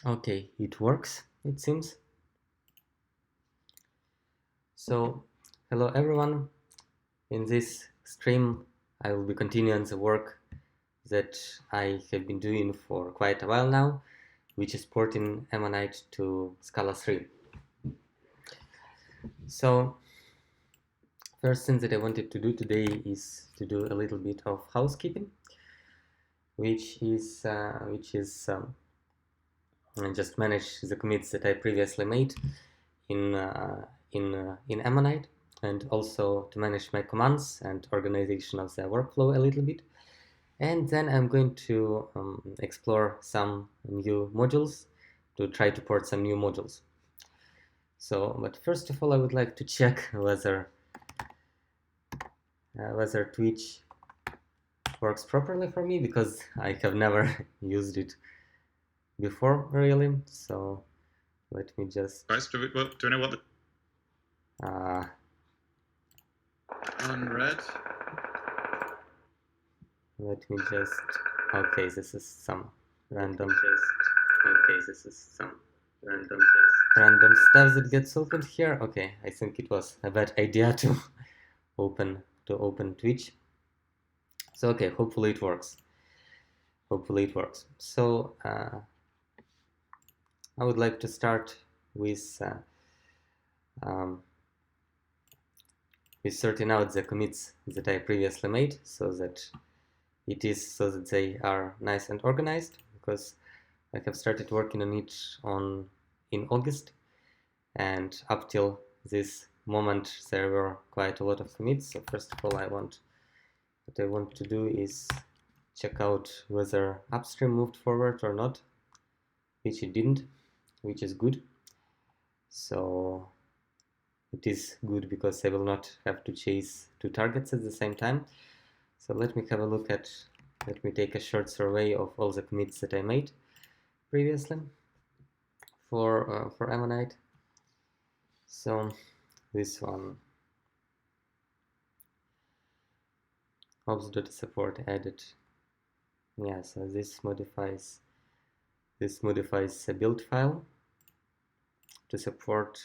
Okay, it works, it seems. So, hello everyone. In this stream, I will be continuing the work that I have been doing for quite a while now, which is porting Ammonite to Scala 3. So, first thing that I wanted to do today is to do a little bit of housekeeping, and just manage the commits that I previously made in Ammonite, and also to manage my commands and organization of the workflow a little bit. And then I'm going to explore some new modules to try to port some new modules. So, but first of all, I would like to check whether Twitch works properly for me, because I have never used it before really. So let me just do we know what the unread? Let me just okay, this is some random stuff that gets opened here. Okay, I think it was a bad idea to open Twitch. So okay, hopefully it works. So I would like to start with sorting out the commits that I previously made, so that they are nice and organized, because I have started working on it in August, and up till this moment there were quite a lot of commits. So first of all, what I want to do is check out whether upstream moved forward or not, which it didn't, which is good. So it is good because I will not have to chase two targets at the same time. So let me take a short survey of all the commits that I made previously for Ammonite. So this one, ops.support added. Yeah, so this modifies a build file to support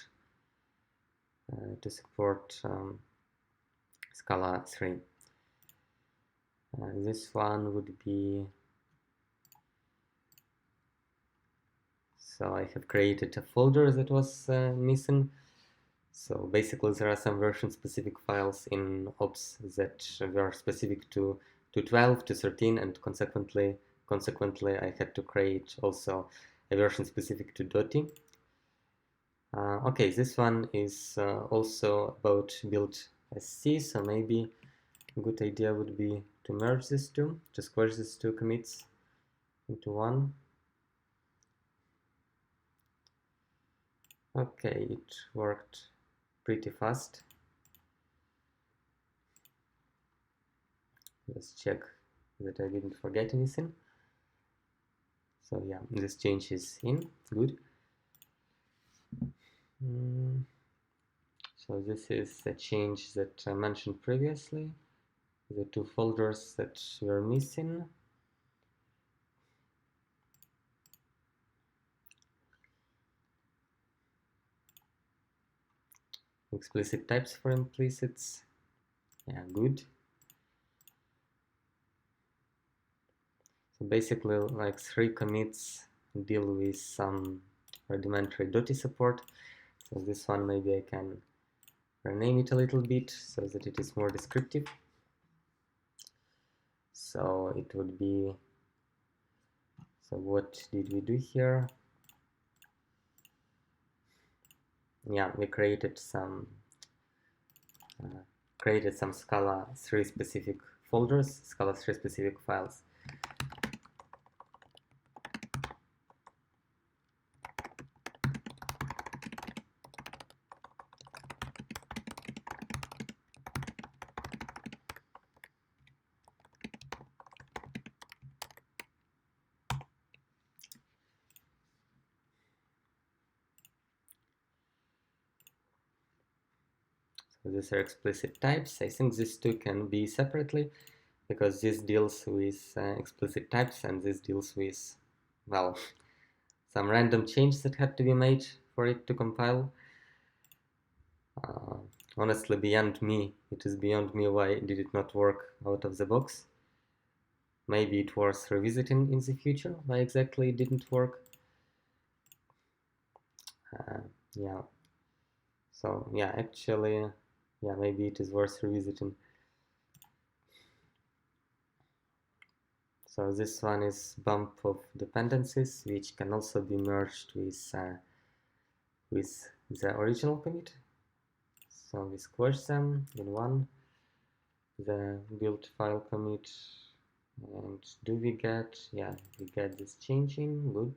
Scala 3. This one would be, so I have created a folder that was missing. So basically there are some version specific files in ops that were specific to 12, to 13, and consequently I had to create also a version specific to Dotty. Okay, this one is also about build SC, so maybe a good idea would be to merge these two, to squash these two commits into one. Okay, it worked pretty fast. Let's check that I didn't forget anything. So yeah, this change is in, good. So this is the change that I mentioned previously, the two folders that were missing. Explicit types for implicits, yeah, good. So basically, like 3 commits deal with some rudimentary Dotty support. So this one, maybe I can rename it a little bit so that it is more descriptive. So it would be, so what did we do here? Yeah, we created some Scala 3 specific folders, Scala 3 specific files. So these are explicit types. I think these two can be separately, because this deals with explicit types and this deals with, well, some random changes that had to be made for it to compile. Honestly, beyond me, it is beyond me why did it not work out of the box. Maybe it was revisiting in the future why exactly it didn't work. Yeah. So yeah, actually, yeah, maybe it is worth revisiting. So this one is bump of dependencies, which can also be merged with the original commit. So we squash them in one, the build file commit, and do we get, yeah, we get this changing, good.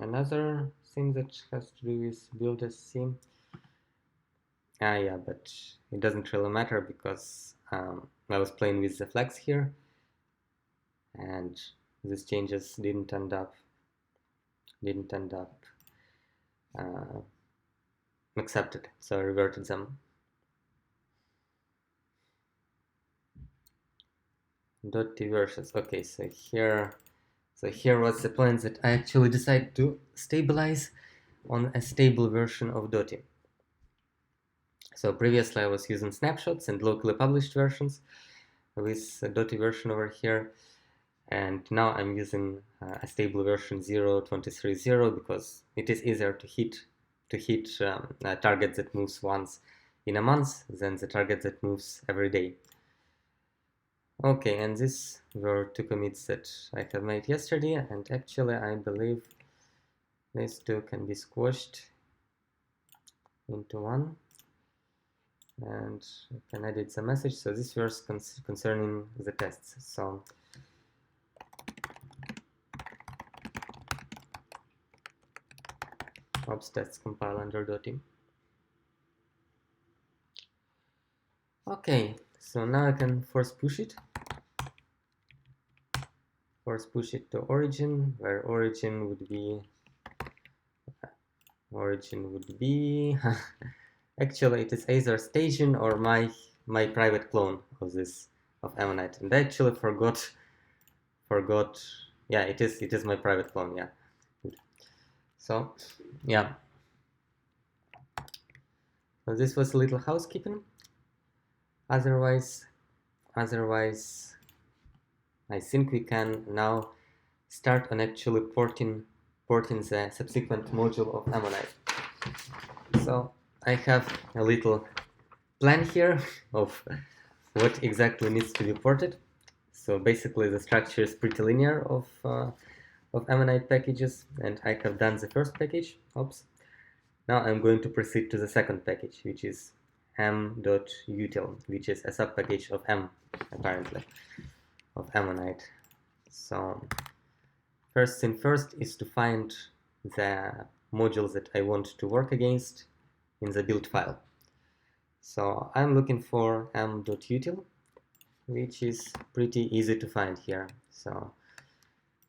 Another thing that has to do with build sc. Yeah, but it doesn't really matter because I was playing with the flags here, and these changes didn't end up accepted, so I reverted them. .t versions. Okay, so here was the point that I actually decided to stabilize on a stable version of .t. So previously I was using snapshots and locally published versions with a .t version over here, and now I'm using a stable version 0.23.0 because it is easier to hit a target that moves once in a month than the target that moves every day. Okay, and these were two commits that I have made yesterday, and actually I believe these two can be squashed into one, and I can edit the message. So this was concerning the tests. So ops tests compile under .t. Okay, so now I can force push it to origin, where origin would be actually it is either staging or my private clone of Ammonite, and I actually forgot. Yeah, it is my private clone. Yeah. So yeah. So this was a little housekeeping. Otherwise, I think we can now start on actually porting the subsequent module of Ammonite. So I have a little plan here of what exactly needs to be ported. So basically the structure is pretty linear of Ammonite packages, and I have done the first package. Oops. Now I'm going to proceed to the second package, which is m.util, which is a subpackage of m, apparently, of Ammonite. So first thing first is to find the modules that I want to work against in the build file. So I'm looking for m.util, which is pretty easy to find here. So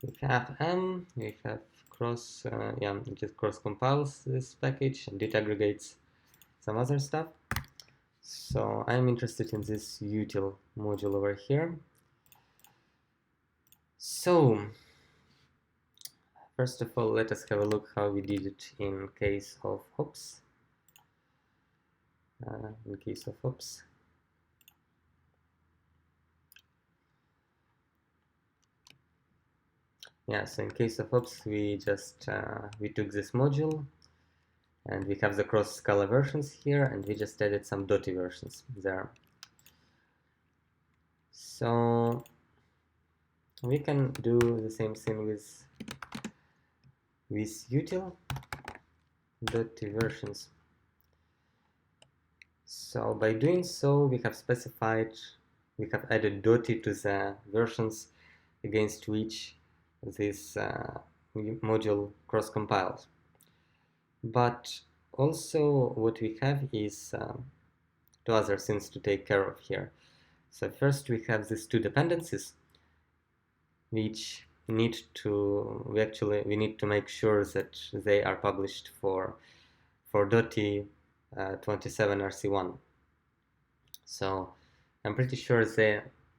we have m, we have it just cross compiles this package and it aggregates some other stuff. So I'm interested in this util module over here. So first of all, let us have a look how we did it in case of hops. Yeah, so in case of hops, we just we took this module, and we have the cross Scala versions here, and we just added some .t versions there. So we can do the same thing with util .t versions. So by doing so, we have added .t to the versions against which this module cross compiles. But also what we have is two other things to take care of here. So first we have these two dependencies, which we need to make sure that they are published for .t 27 RC1. So I'm pretty sure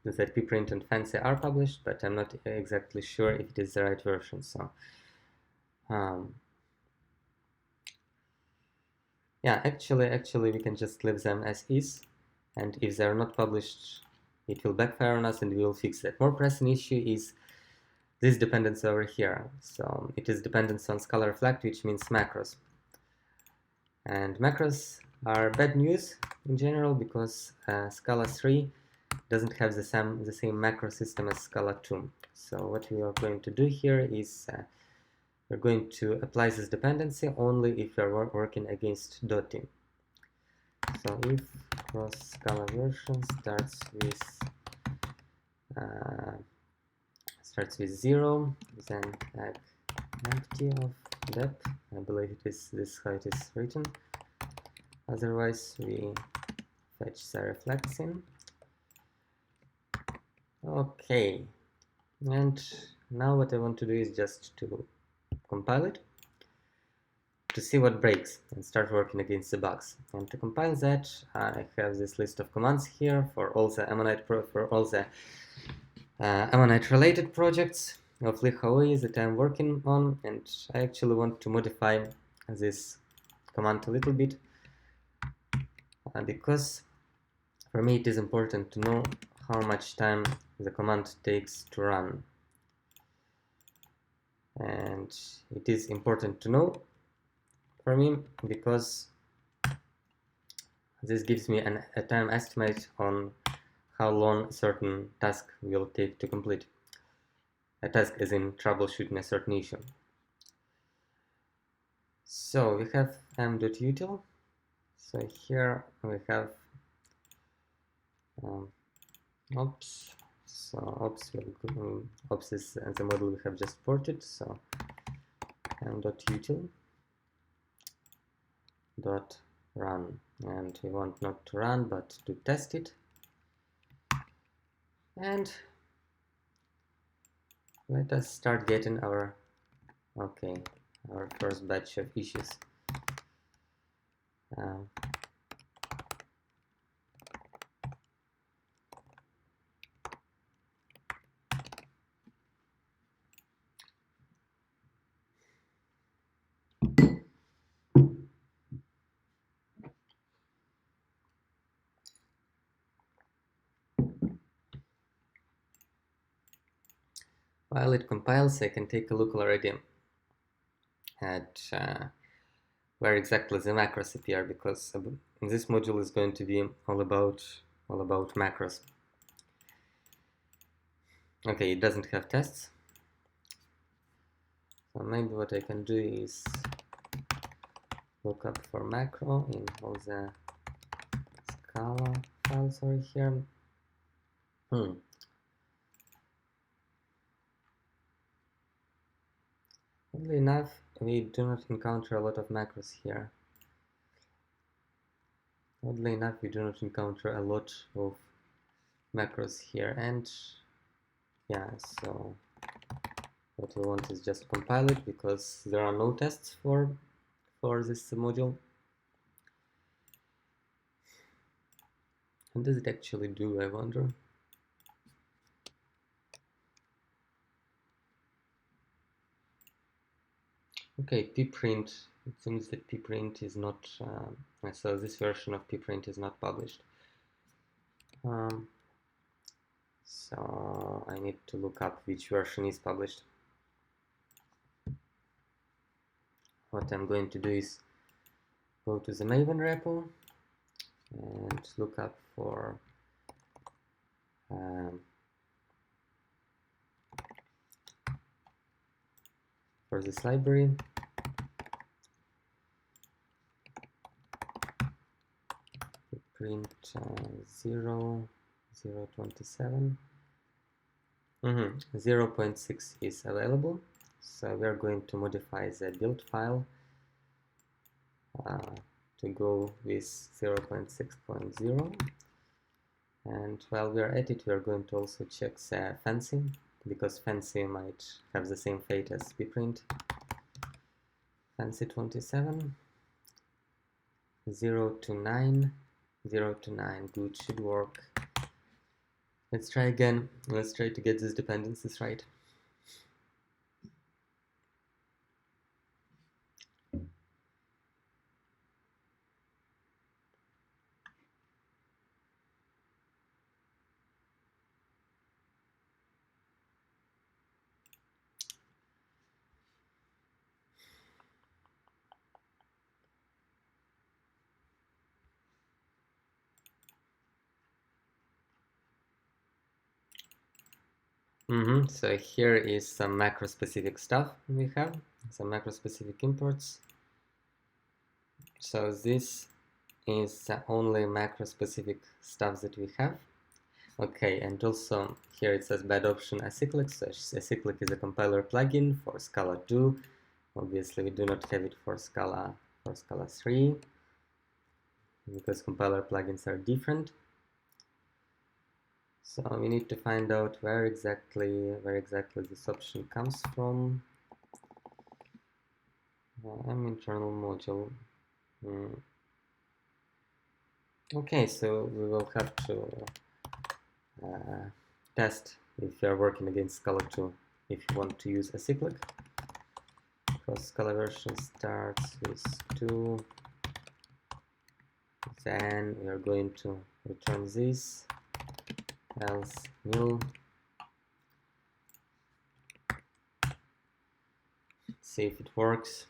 that pprint and fancy are published, but I'm not exactly sure if it is the right version. So yeah, actually we can just leave them as is, and if they are not published, it will backfire on us and we will fix that. More pressing issue is this dependency over here. So it is dependency on Scala reflect, which means macros. And macros are bad news in general because Scala 3 doesn't have the same macro system as Scala 2. So what we are going to do here is we're going to apply this dependency only if we're working against Dotty. So if cross Scala version starts with 0, then add empty of dep. I believe it is this how it is written. Otherwise, we fetch the reflects in. Okay, and now what I want to do is just to compile it to see what breaks and start working against the bugs. And to compile that, I have this list of commands here for all the Ammonite Ammonite related projects of LiHaoi that I'm working on, and I actually want to modify this command a little bit because for me it is important to know how much time the command takes to run. And it is important to know for me because this gives me a time estimate on how long a certain task will take to complete. A task as in troubleshooting a certain issue. So we have m.util. So here we have ops. So ops is the model we have just ported. So m.util dot run, and we want not to run but to test it. And let us start getting our first batch of issues. While it compiles, I can take a look already at where exactly the macros appear, because this module is going to be all about macros. Okay, it doesn't have tests, so maybe what I can do is look up for macro in all the Scala files over here. Oddly enough, we do not encounter a lot of macros here. Oddly enough, we do not encounter a lot of macros here, and yeah, so what we want is just compile it because there are no tests for this module. What does it actually do, I wonder? Okay, pprint. It seems that pprint is not, so this version of pprint is not published. So I need to look up which version is published. What I'm going to do is go to the Maven repo and look up for this library. Print 0.27. 0.6 is available, so we're going to modify the build file to go with 0.6.0. And while we are at it, we are going to also check the fancy, because fancy might have the same fate as pprint. Fancy 27, 0 to 9, 0 to 9, good, should work. Let's try again. Let's try to get these dependencies right. So here is some macro-specific stuff we have, some macro-specific imports. So this is the only macro-specific stuff that we have. Okay, and also here it says bad option acyclic. So acyclic is a compiler plugin for Scala 2. Obviously, we do not have it for Scala 3 because compiler plugins are different. So we need to find out where exactly this option comes from. Internal module. Okay, so we will have to test if you are working against Scala 2 if you want to use acyclic. Because Scala version starts with 2. Then we are going to return this, else nil. See if it works.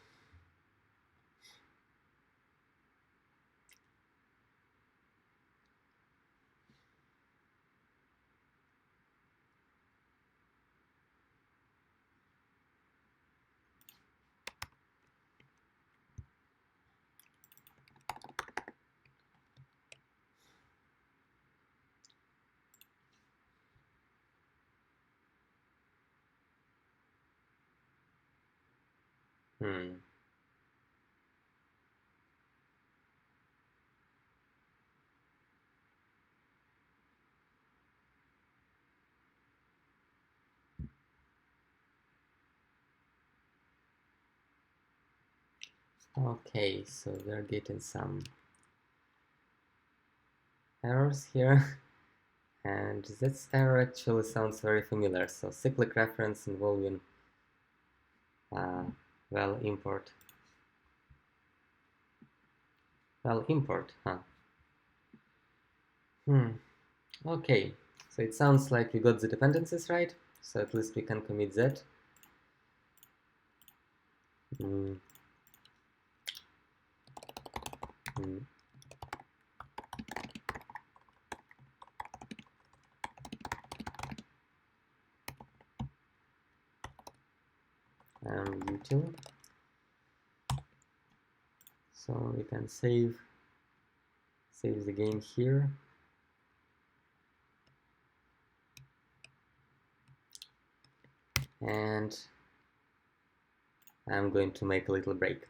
Okay, so we're getting some errors here. And this error actually sounds very familiar. So cyclic reference involving import. Import, huh? Okay, so it sounds like we got the dependencies right. So at least we can commit that. Util. So we can save the game here. And I'm going to make a little break.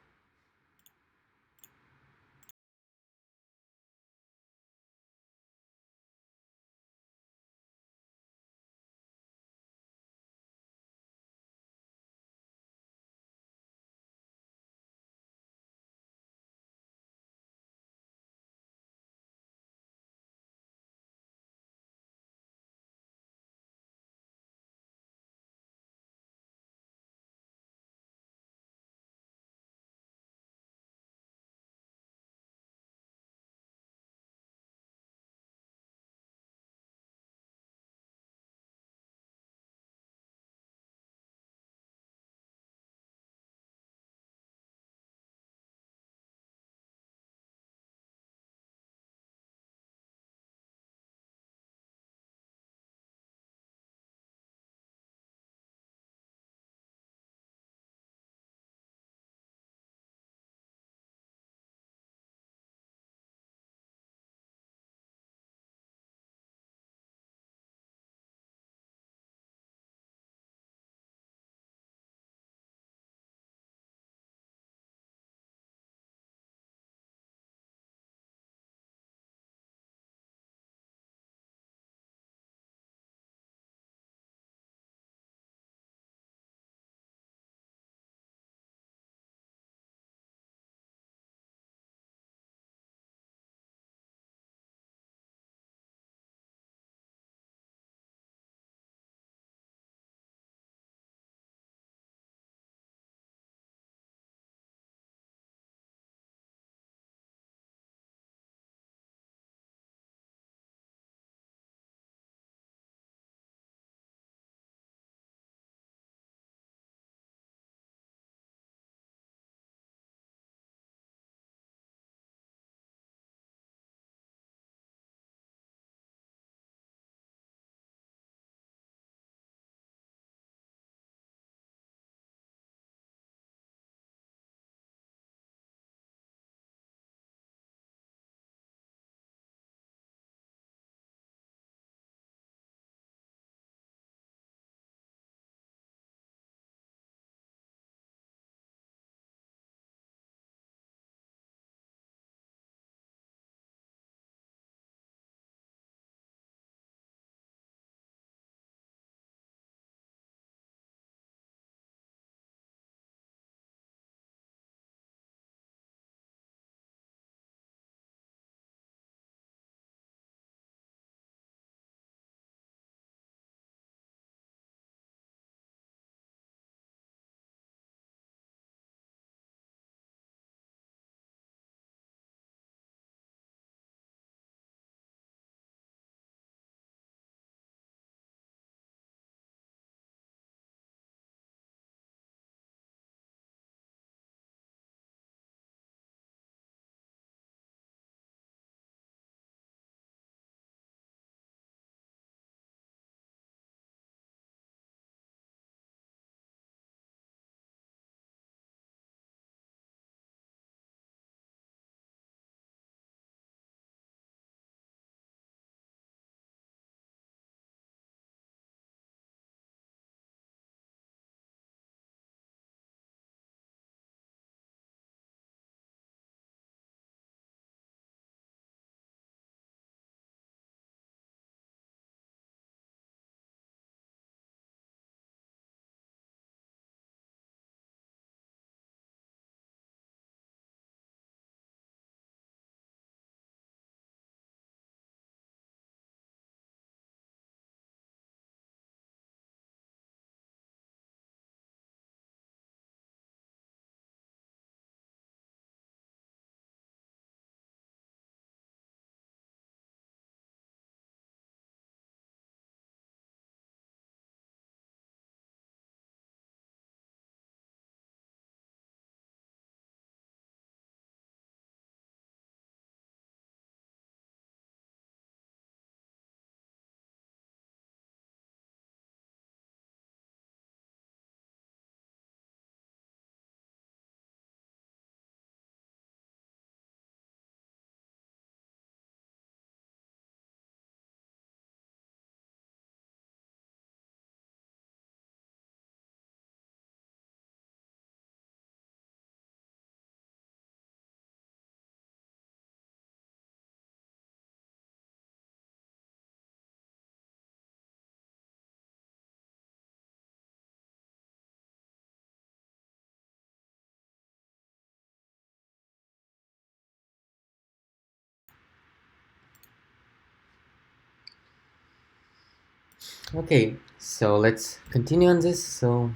Okay, so let's continue on this. So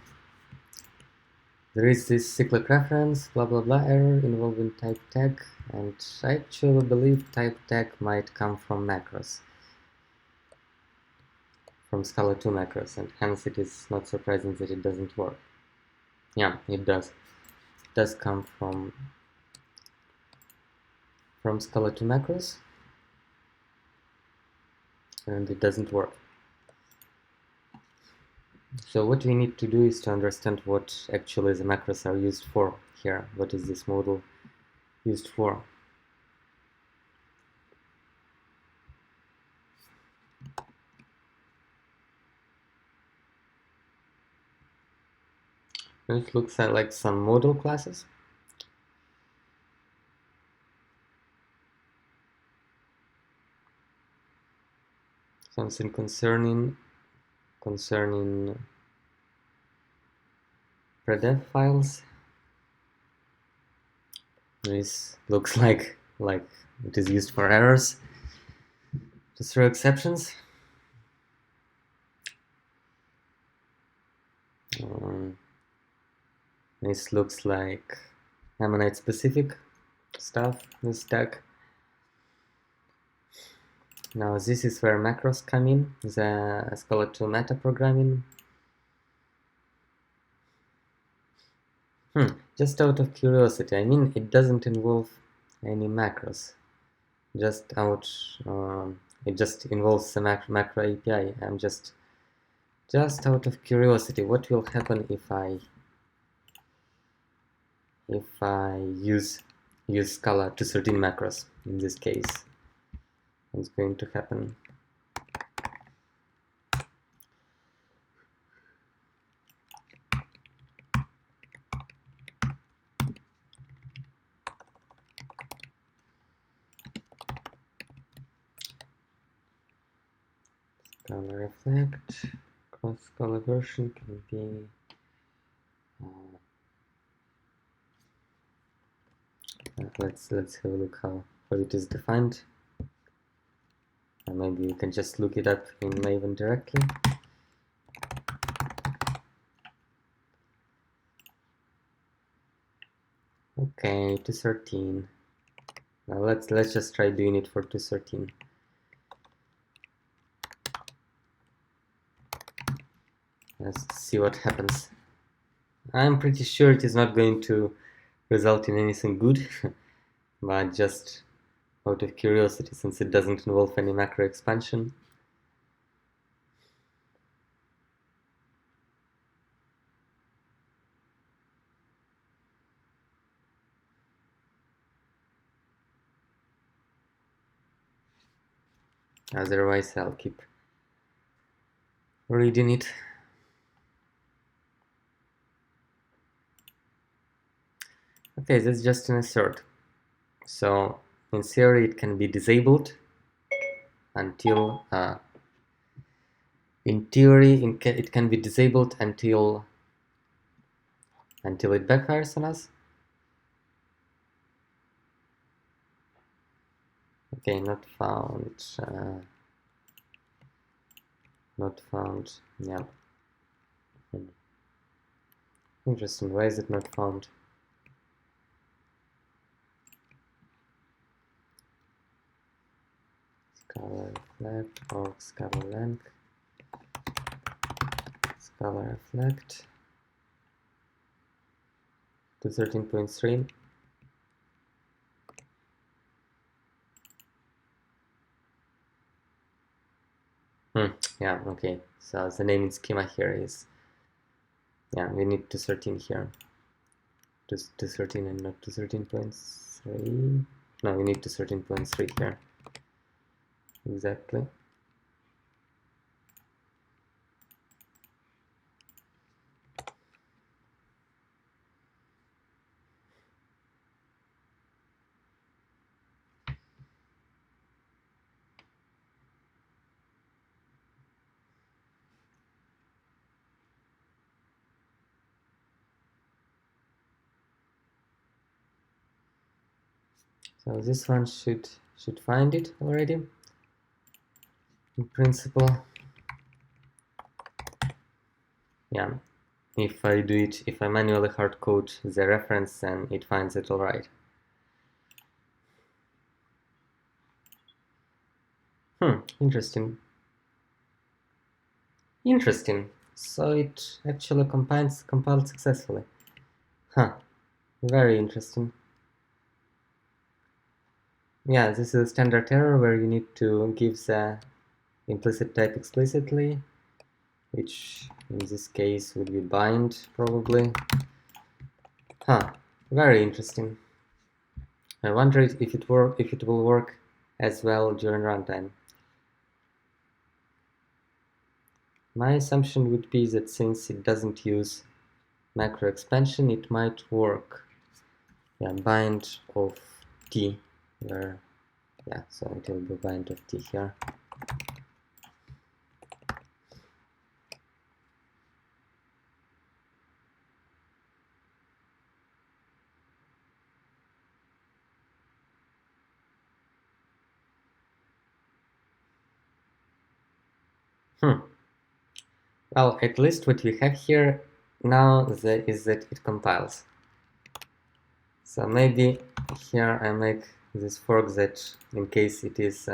there is this cyclic reference, blah blah blah error involving type tag, and I actually believe type tag might come from macros, from Scala 2 macros, and hence it is not surprising that it doesn't work. Yeah, it does. It does come from Scala 2 macros, and it doesn't work. So what we need to do is to understand what actually the macros are used for here. What is this model used for? It looks like some model classes. Something concerning predef files. This looks like it is used for errors to throw exceptions. This looks like Ammonite specific stuff, this tag. Now this is where macros come in, the Scala 2 metaprogramming. Just out of curiosity, I mean, it doesn't involve any macros. It just involves the macro API. I'm just out of curiosity, what will happen if I use Scala 213 macros in this case? What's going to happen? Scala reflect cross Scala version can be let's have a look how it is defined. Maybe you can just look it up in Maven directly. Okay, 213. Now let's just try doing it for 213. Let's see what happens. I'm pretty sure it is not going to result in anything good, but just out of curiosity, since it doesn't involve any macro expansion. Otherwise, I'll keep reading it. Okay, that's just an assert. So in theory, it can be disabled until in theory it can be disabled until it backfires on us. Okay, not found. Not found. Yeah. Interesting. Why is it not found? Scala reflect or Scala length. Scala reflect to 13.3. Yeah, okay. So the naming schema here is, yeah, we need 213 here. Just 213 and not 213.3. No, we need 213.3 here. Exactly. So this one should find it already, in principle. yeah, if I manually hard code the reference, then it finds it all right. Interesting. Interesting. So it actually compiled successfully. Huh. Very interesting. Yeah, this is a standard error where you need to give the implicit type explicitly, which in this case would be bind, probably. Huh. Very interesting. I wonder if it will work as well during runtime. My assumption would be that since it doesn't use macro expansion, it might work. Yeah, bind of t, where, yeah, so it will be bind of t here. Well, at least what we have here now is that it compiles. So maybe here I make this fork that in case it is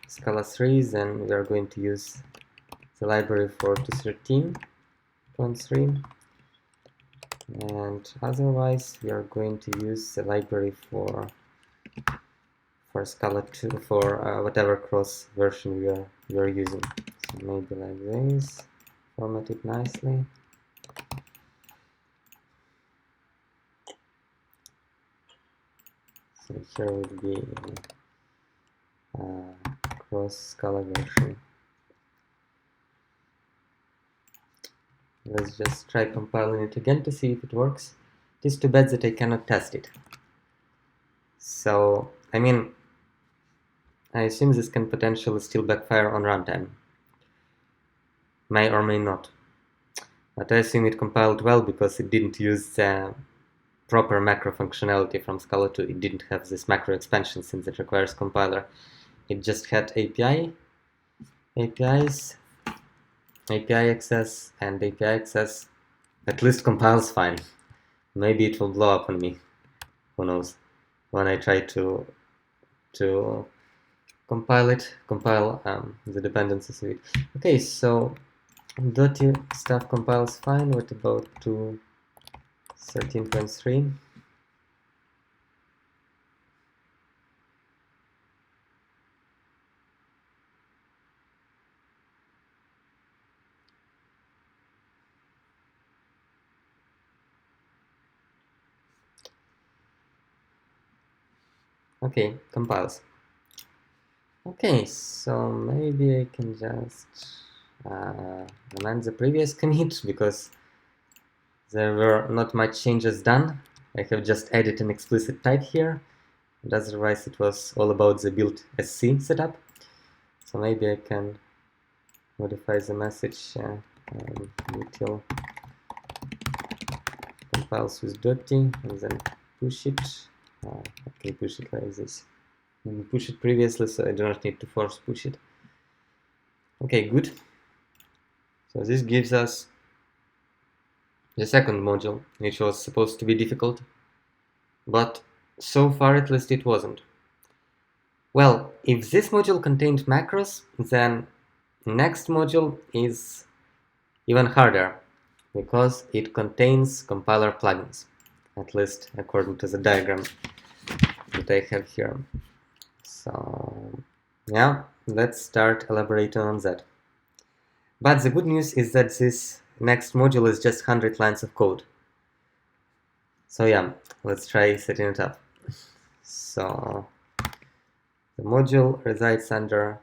Scala 3, then we are going to use the library for 213.3, and otherwise we are going to use the library for Scala 2 for whatever cross version we are using. So maybe like this, format it nicely. So here would be cross Scala version. Let's just try compiling it again to see if it works. It is too bad that I cannot test it. So, I mean, I assume this can potentially still backfire on runtime. May or may not. But I assume it compiled well because it didn't use the proper macro functionality from Scala 2. It didn't have this macro expansion since it requires compiler. It just had APIs, API access, and API access at least compiles fine. Maybe it will blow up on me. Who knows? When I try to compile the dependencies of it. Okay, so Dotty stuff compiles fine. What about 213.3? Okay, compiles. Okay, so maybe I can just amend the previous commit because there were not much changes done. I have just added an explicit type here, and otherwise it was all about the build SC setup. So maybe I can modify the message util compiles with Dotty and then push it. Okay, push it like this. And push it previously, so I do not need to force push it. Okay, good. So this gives us the second module, which was supposed to be difficult, but so far at least it wasn't. Well, if this module contained macros, then next module is even harder because it contains compiler plugins, at least according to the diagram that I have here. So yeah, let's start elaborating on that. But the good news is that this next module is just 100 lines of code. So yeah, let's try setting it up. So the module resides under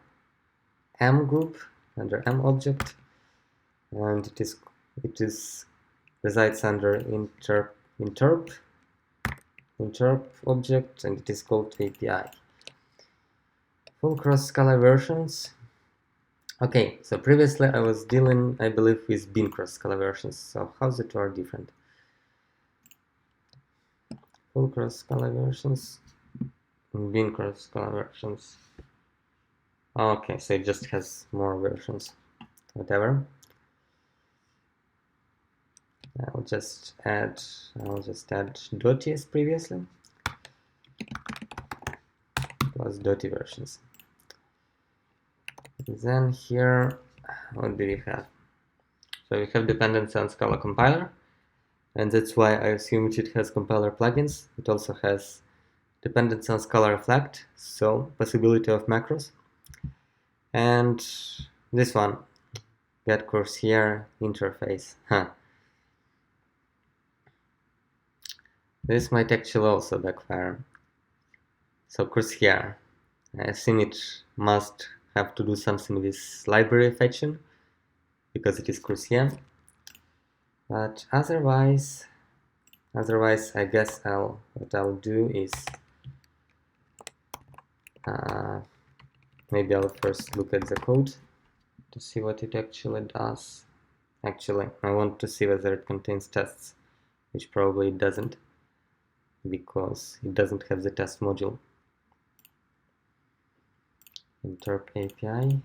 M group, under M object, and it resides under interp object, and it is called API. Full cross Scala versions. Okay, so previously I was dealing, I believe, with bin cross Scala versions. So how's it are different? Full cross Scala versions and bin cross Scala versions. Okay, so it just has more versions. Whatever. I'll just add Dotty as previously plus Dotty versions. Then here, what do we have? So we have dependency on Scala Compiler, and that's why I assumed it has compiler plugins. It also has dependency on Scala Reflect, so possibility of macros. And this one, get course here interface. This might actually also backfire. So course here, I assume it must have to do something with library fetching because it is course here. But otherwise, I guess what I'll do is maybe I'll first look at the code to see what it actually does. Actually, I want to see whether it contains tests, which probably it doesn't, because it doesn't have the test module. Interp API.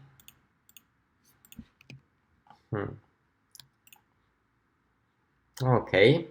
Okay.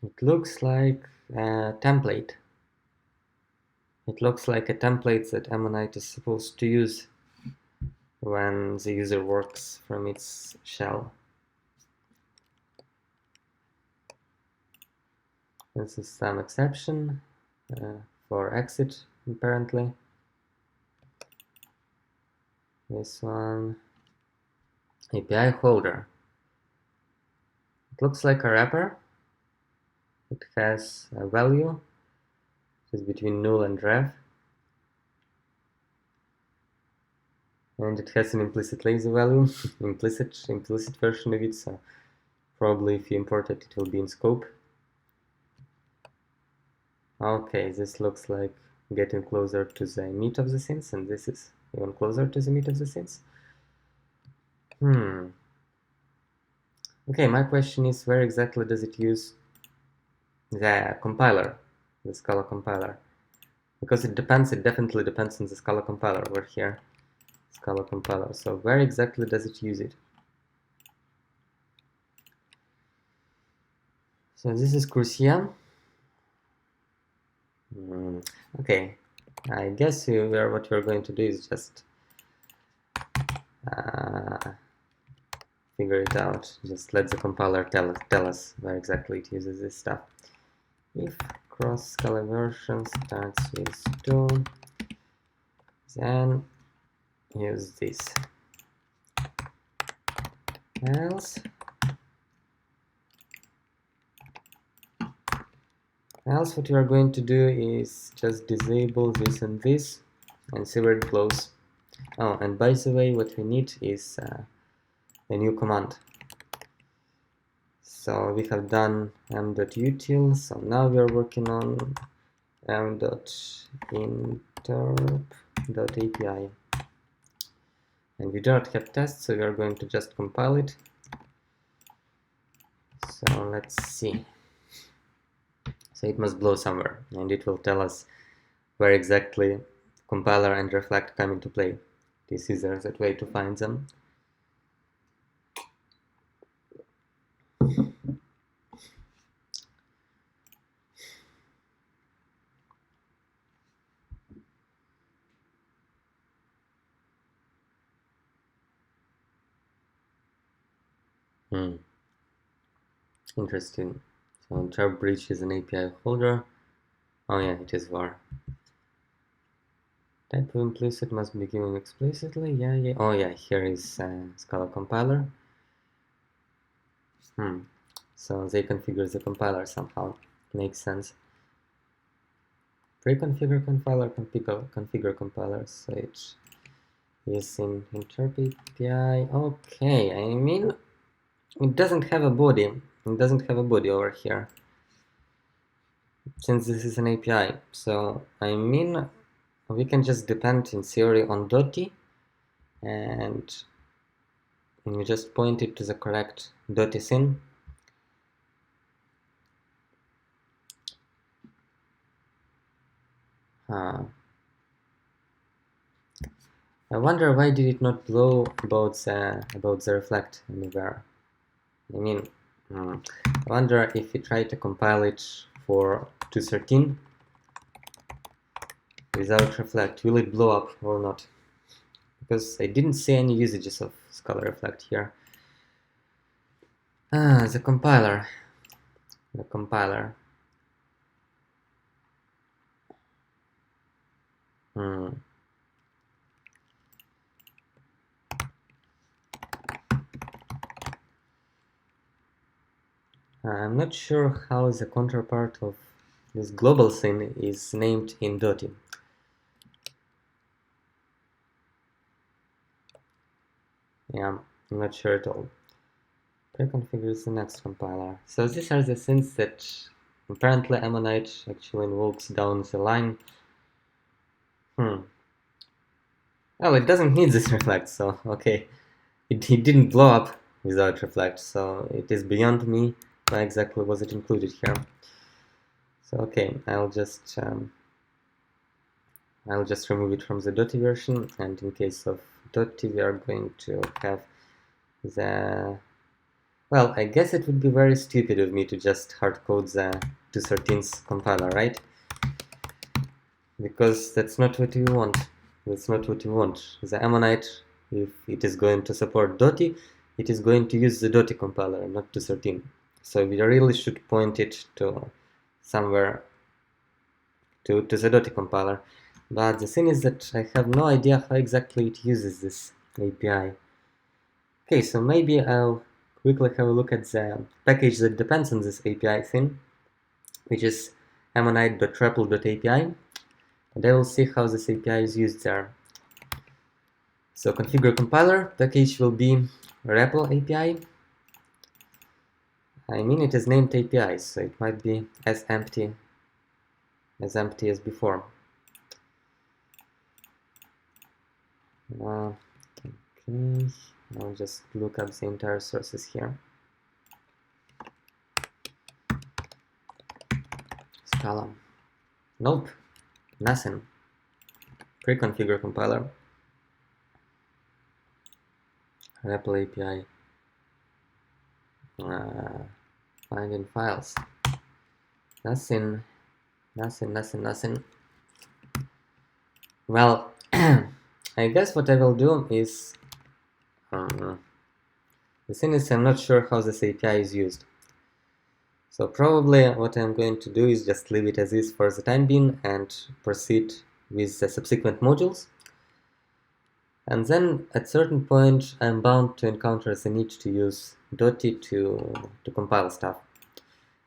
It looks like a template. It looks like a template that Ammonite is supposed to use when the user works from its shell. This is some exception for exit, apparently. This one, API holder. It looks like a wrapper. It has a value, which is between null and ref. And it has an implicit lazy value, implicit version of it, so probably if you import it, it will be in scope. Okay, this looks like getting closer to the meat of the things, and this is even closer to the meat of the things. Okay, my question is, where exactly does it use the compiler, the Scala compiler? Because it definitely depends on the Scala compiler over here. Scala compiler. So where exactly does it use it? So this is Crucia. Okay, I guess what you're going to do is just figure it out. Just let the compiler tell us where exactly it uses this stuff. If cross Scala version starts with 2, then use this. Else what you are going to do is just disable this and this and see where it goes. Oh, and by the way, what we need is a new command. So we have done m.util, so now we are working on m.interp.api. And we do not have tests, so we are going to just compile it. So let's see. So it must blow somewhere, and it will tell us where exactly compiler and reflect come into play. This is the way to find them. Interesting. So interp bridge is an API holder. Oh yeah, it is var. Type of implicit must be given explicitly. Yeah. Oh yeah, here is Scala Compiler. So they configure the compiler somehow. Makes sense. Pre-configure compiler, configure compiler, switch. is in Interp API. Okay, I mean, it doesn't have a body. It doesn't have a body over here, since this is an API. So, I mean, we can just depend in theory on Dotty, and we just point it to the correct Dotty scene. I wonder why did it not blow about the reflect anywhere. I mean, I wonder if we try to compile it for 213 without reflect, will it blow up or not? Because I didn't see any usages of Scala reflect here. The compiler. The compiler. I'm not sure how the counterpart of this global scene is named in Dotty. Yeah, I'm not sure at all. Preconfigures the next compiler. So these are the things that apparently Ammonite actually invokes down the line. Well, it doesn't need this reflect, so okay. It didn't blow up without reflect, so it is beyond me why exactly was it included here. So okay, I'll just remove it from the Dotty version, and in case of Dotty we are going to have the... Well, I guess it would be very stupid of me to just hardcode the 213's compiler, right? Because that's not what we want. That's not what we want. The Ammonite, if it is going to support Dotty, it is going to use the Dotty compiler, not 213. So we really should point it to somewhere to the Dotty compiler. But the thing is that I have no idea how exactly it uses this API. Okay, so maybe I'll quickly have a look at the package that depends on this API thing, which is ammonite.repl.api, and I will see how this API is used there. So configure compiler, package will be REPL API. I mean, it is named API, so it might be as empty as before. Okay, I'll just look up the entire sources here. Scala. Nope, nothing. Pre-configure compiler. REPL API. Finding files. Nothing. Well, I guess what I will do is, the thing is I'm not sure how this API is used. So probably what I'm going to do is just leave it as is for the time being and proceed with the subsequent modules. And then at certain point I'm bound to encounter the need to use Dotty to compile stuff.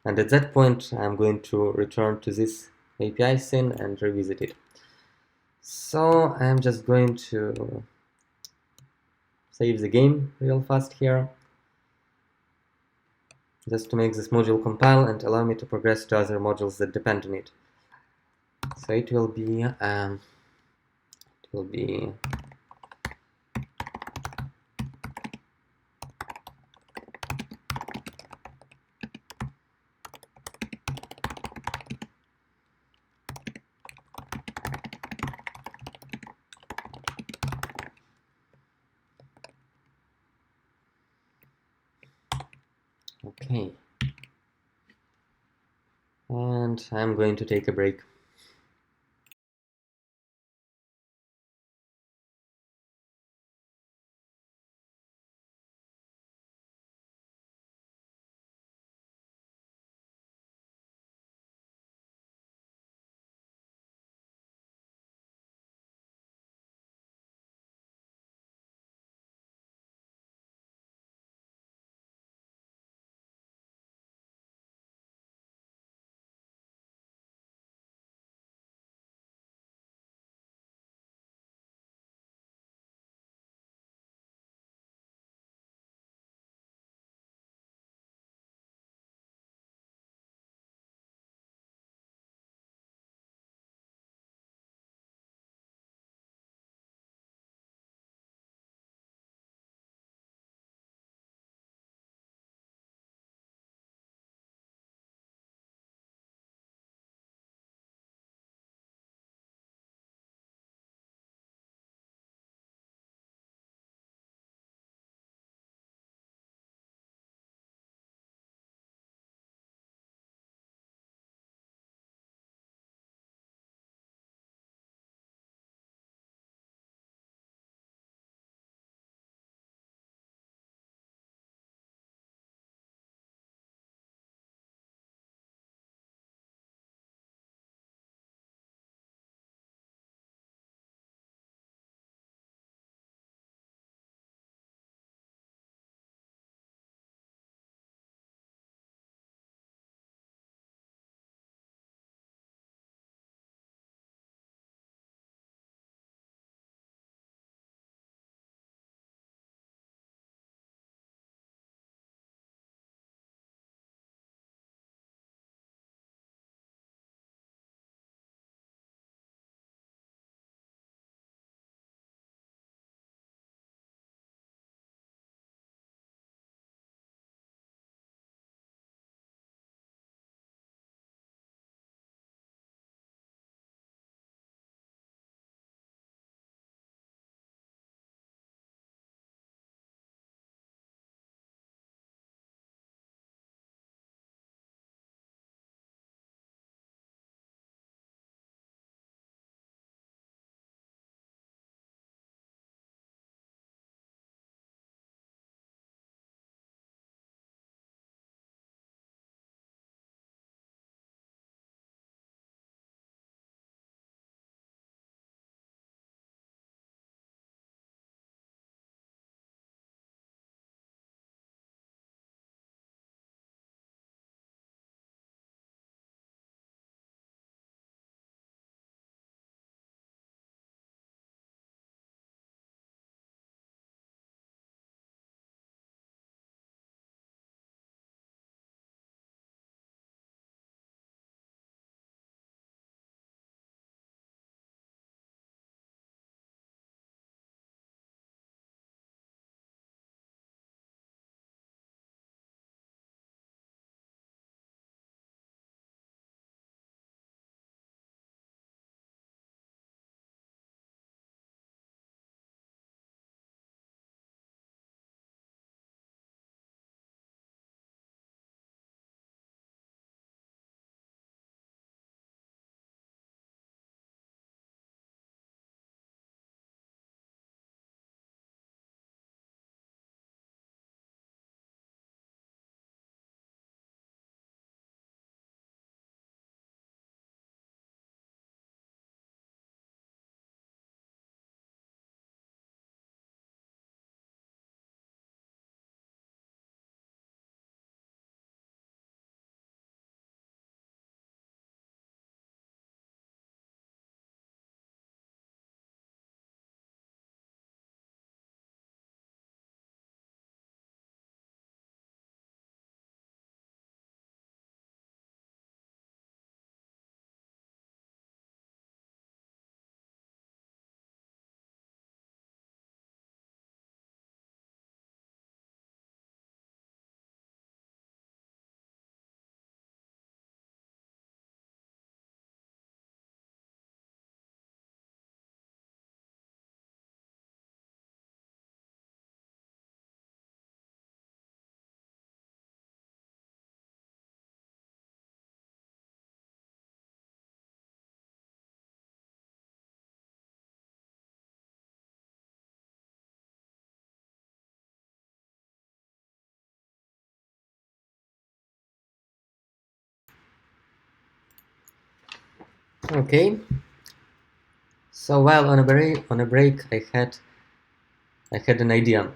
And at that point I'm going to return to this API scene and revisit it. So I'm just going to save the game real fast here, just to make this module compile and allow me to progress to other modules that depend on it. So it will be okay. And I'm going to take a break. Okay. So while on a break, I had an idea.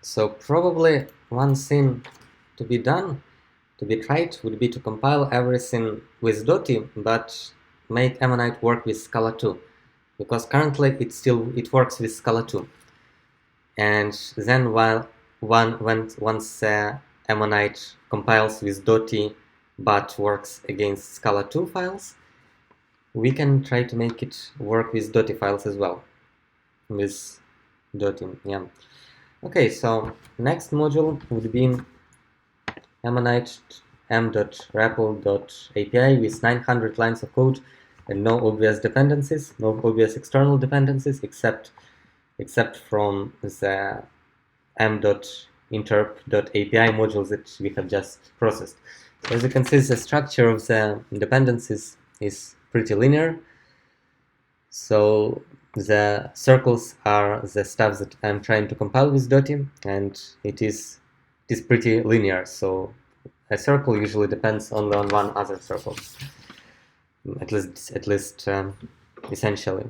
So probably one thing to be done, to be tried, would be to compile everything with Dotty, but make Ammonite work with Scala 2, because currently it works with Scala 2. And then once Ammonite compiles with Dotty but works against Scala 2 files, we can try to make it work with Dotty files as well. With Dotty, yeah. Okay, so next module would be Ammonite m.REPL.API with 900 lines of code and no obvious dependencies, no obvious external dependencies except from the m.interp.api modules that we have just processed. So as you can see, the structure of the dependencies is pretty linear. So the circles are the stuff that I'm trying to compile with Dotty, and it is pretty linear. So a circle usually depends only on one other circle, at least essentially.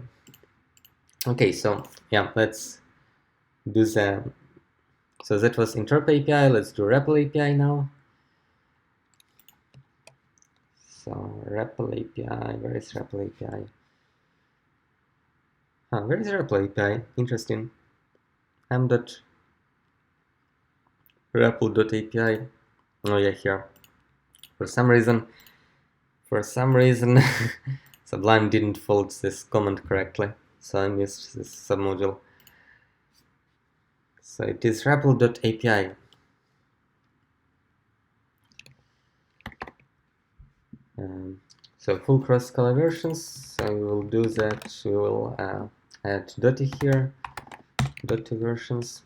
Okay, so yeah, let's do the. So that was Interp API. Let's do REPL API now. So REPL API, where is REPL API? Where is REPL API? Interesting. m.REPL.api. Oh yeah, here. For some reason, Sublime didn't fold this comment correctly, so I missed this submodule. So it is REPL.api. So full cross Scala versions. So we will do that. We will add Dotty here. Dotty versions.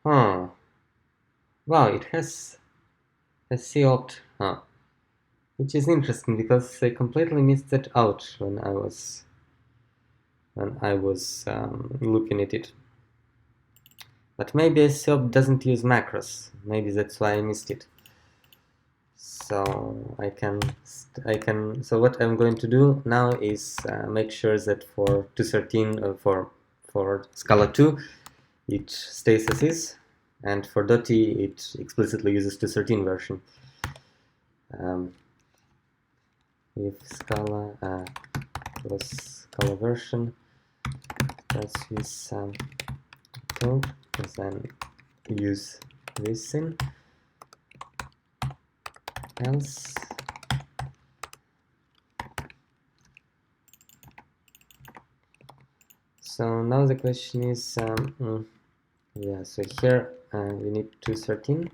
Wow, it has a copt. Which is interesting because I completely missed that out when I was looking at it. But maybe a copt doesn't use macros. Maybe that's why I missed it. So so what I'm going to do now is make sure that for 213 for Scala 2 it stays as is, and for Dotty it explicitly uses 213 version. If Scala plus Scala version starts with 2, then use this thing. Else so now the question is yeah, so here we need 213.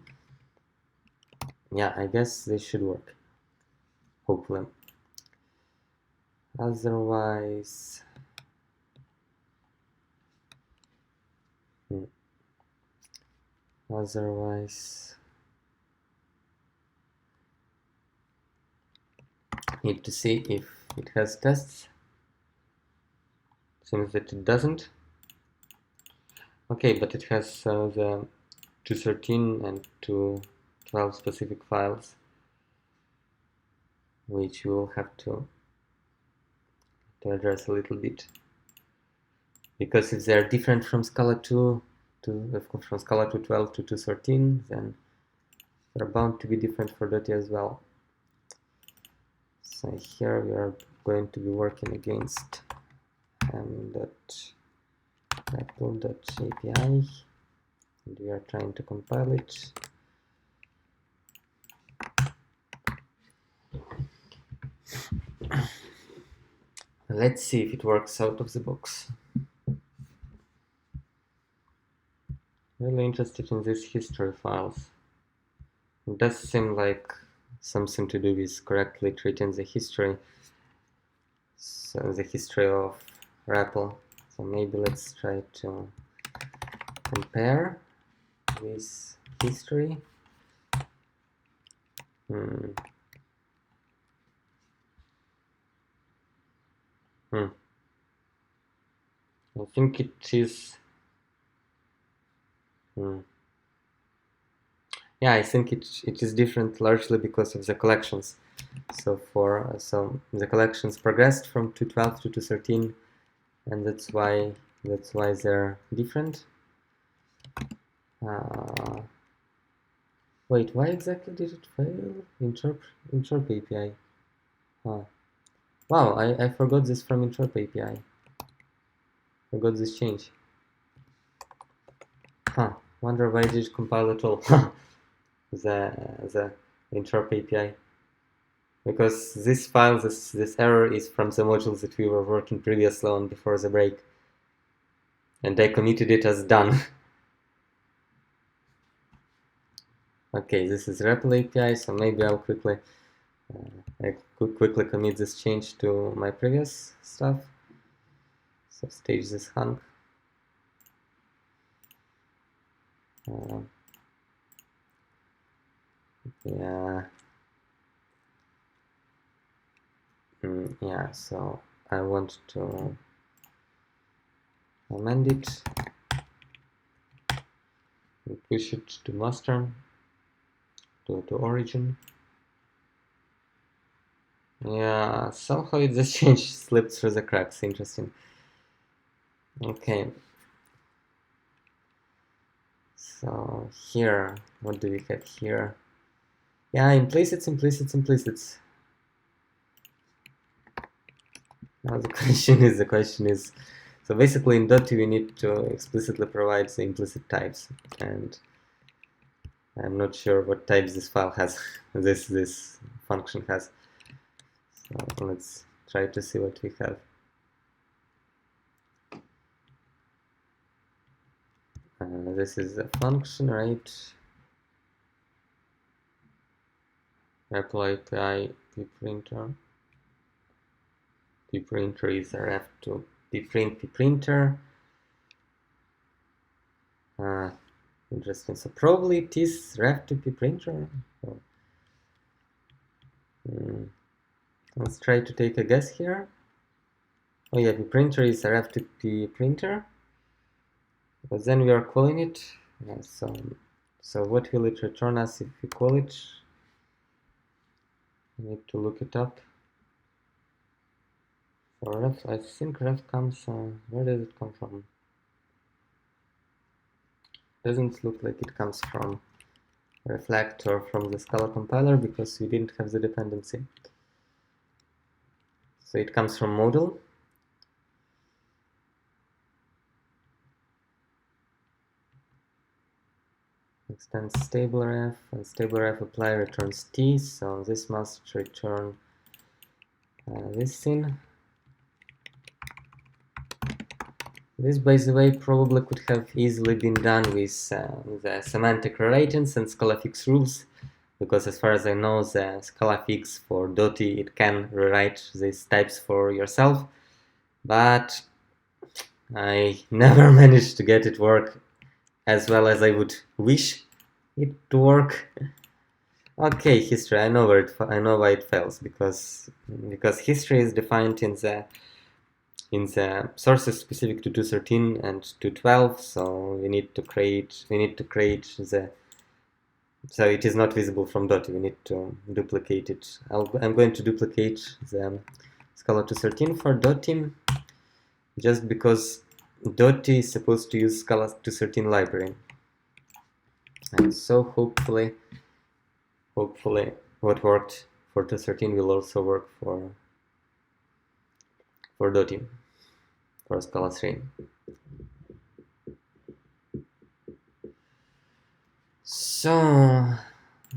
Yeah, I guess this should work, hopefully. Otherwise need to see if it has tests. Seems that it doesn't. Okay, but it has the 213 and 212 specific files, which we will have to address a little bit, because if they are different from Scala 2 from Scala 212 to 213, then they're bound to be different for Dotty as well. So here we are going to be working against m.REPL.api, and we are trying to compile it. Let's see if it works out of the box. Really interested in these history files. It does seem like something to do with correctly treating the history. So the history of REPL. So maybe let's try to compare with history. I think it is. Yeah, I think it is different largely because of the collections. So the collections progressed from 212 to 213, and that's why they're different. Wait, why exactly did it fail? Interp API. Wow, I forgot this from Interp API. Forgot this change. Wonder why did it compile at all? the Interp API. Because this file, this error is from the modules that we were working previously on before the break. And I committed it as done. Okay, this is REPL API, so maybe I'll quickly commit this change to my previous stuff. So stage this hunk. Yeah, so I want to amend it and push it to master, to origin. Yeah, somehow this change slipped through the cracks. Interesting. Okay. So here, what do we have here? Yeah, implicits. Now the question is, so basically in Dotty we need to explicitly provide the implicit types, and I'm not sure what types this file has, this function has. So let's try to see what we have. This is a function, right? REPL API pprinter. Pprinter is ref to pprint pprinter. Interesting. So probably it is ref to pprinter. So, let's try to take a guess here. Oh yeah, pprinter is a ref to pprinter. But then we are calling it. Yeah, so what will it return us if we call it? I need to look it up. For ref, I think ref comes. Where does it come from? Doesn't look like it comes from reflect or from the Scala compiler because we didn't have the dependency. So it comes from model. Extends stable ref, and stable ref apply returns t, so this must return this thing. This, by the way, probably could have easily been done with the semantic rewritings and Scala fix rules, because as far as I know, the Scala fix for Dotty, it can rewrite these types for yourself, but I never managed to get it work as well as I would wish it to work. Okay, history. I know why it fails, because history is defined in the sources specific to 213 and 212. So we need to create the. So it is not visible from Dotty. We need to duplicate it. I'm going to duplicate the Scala 213 for Dotty, just because Dotty is supposed to use Scala 213 library. And so hopefully what worked for 213 will also work for Dotty, for Scala 3. So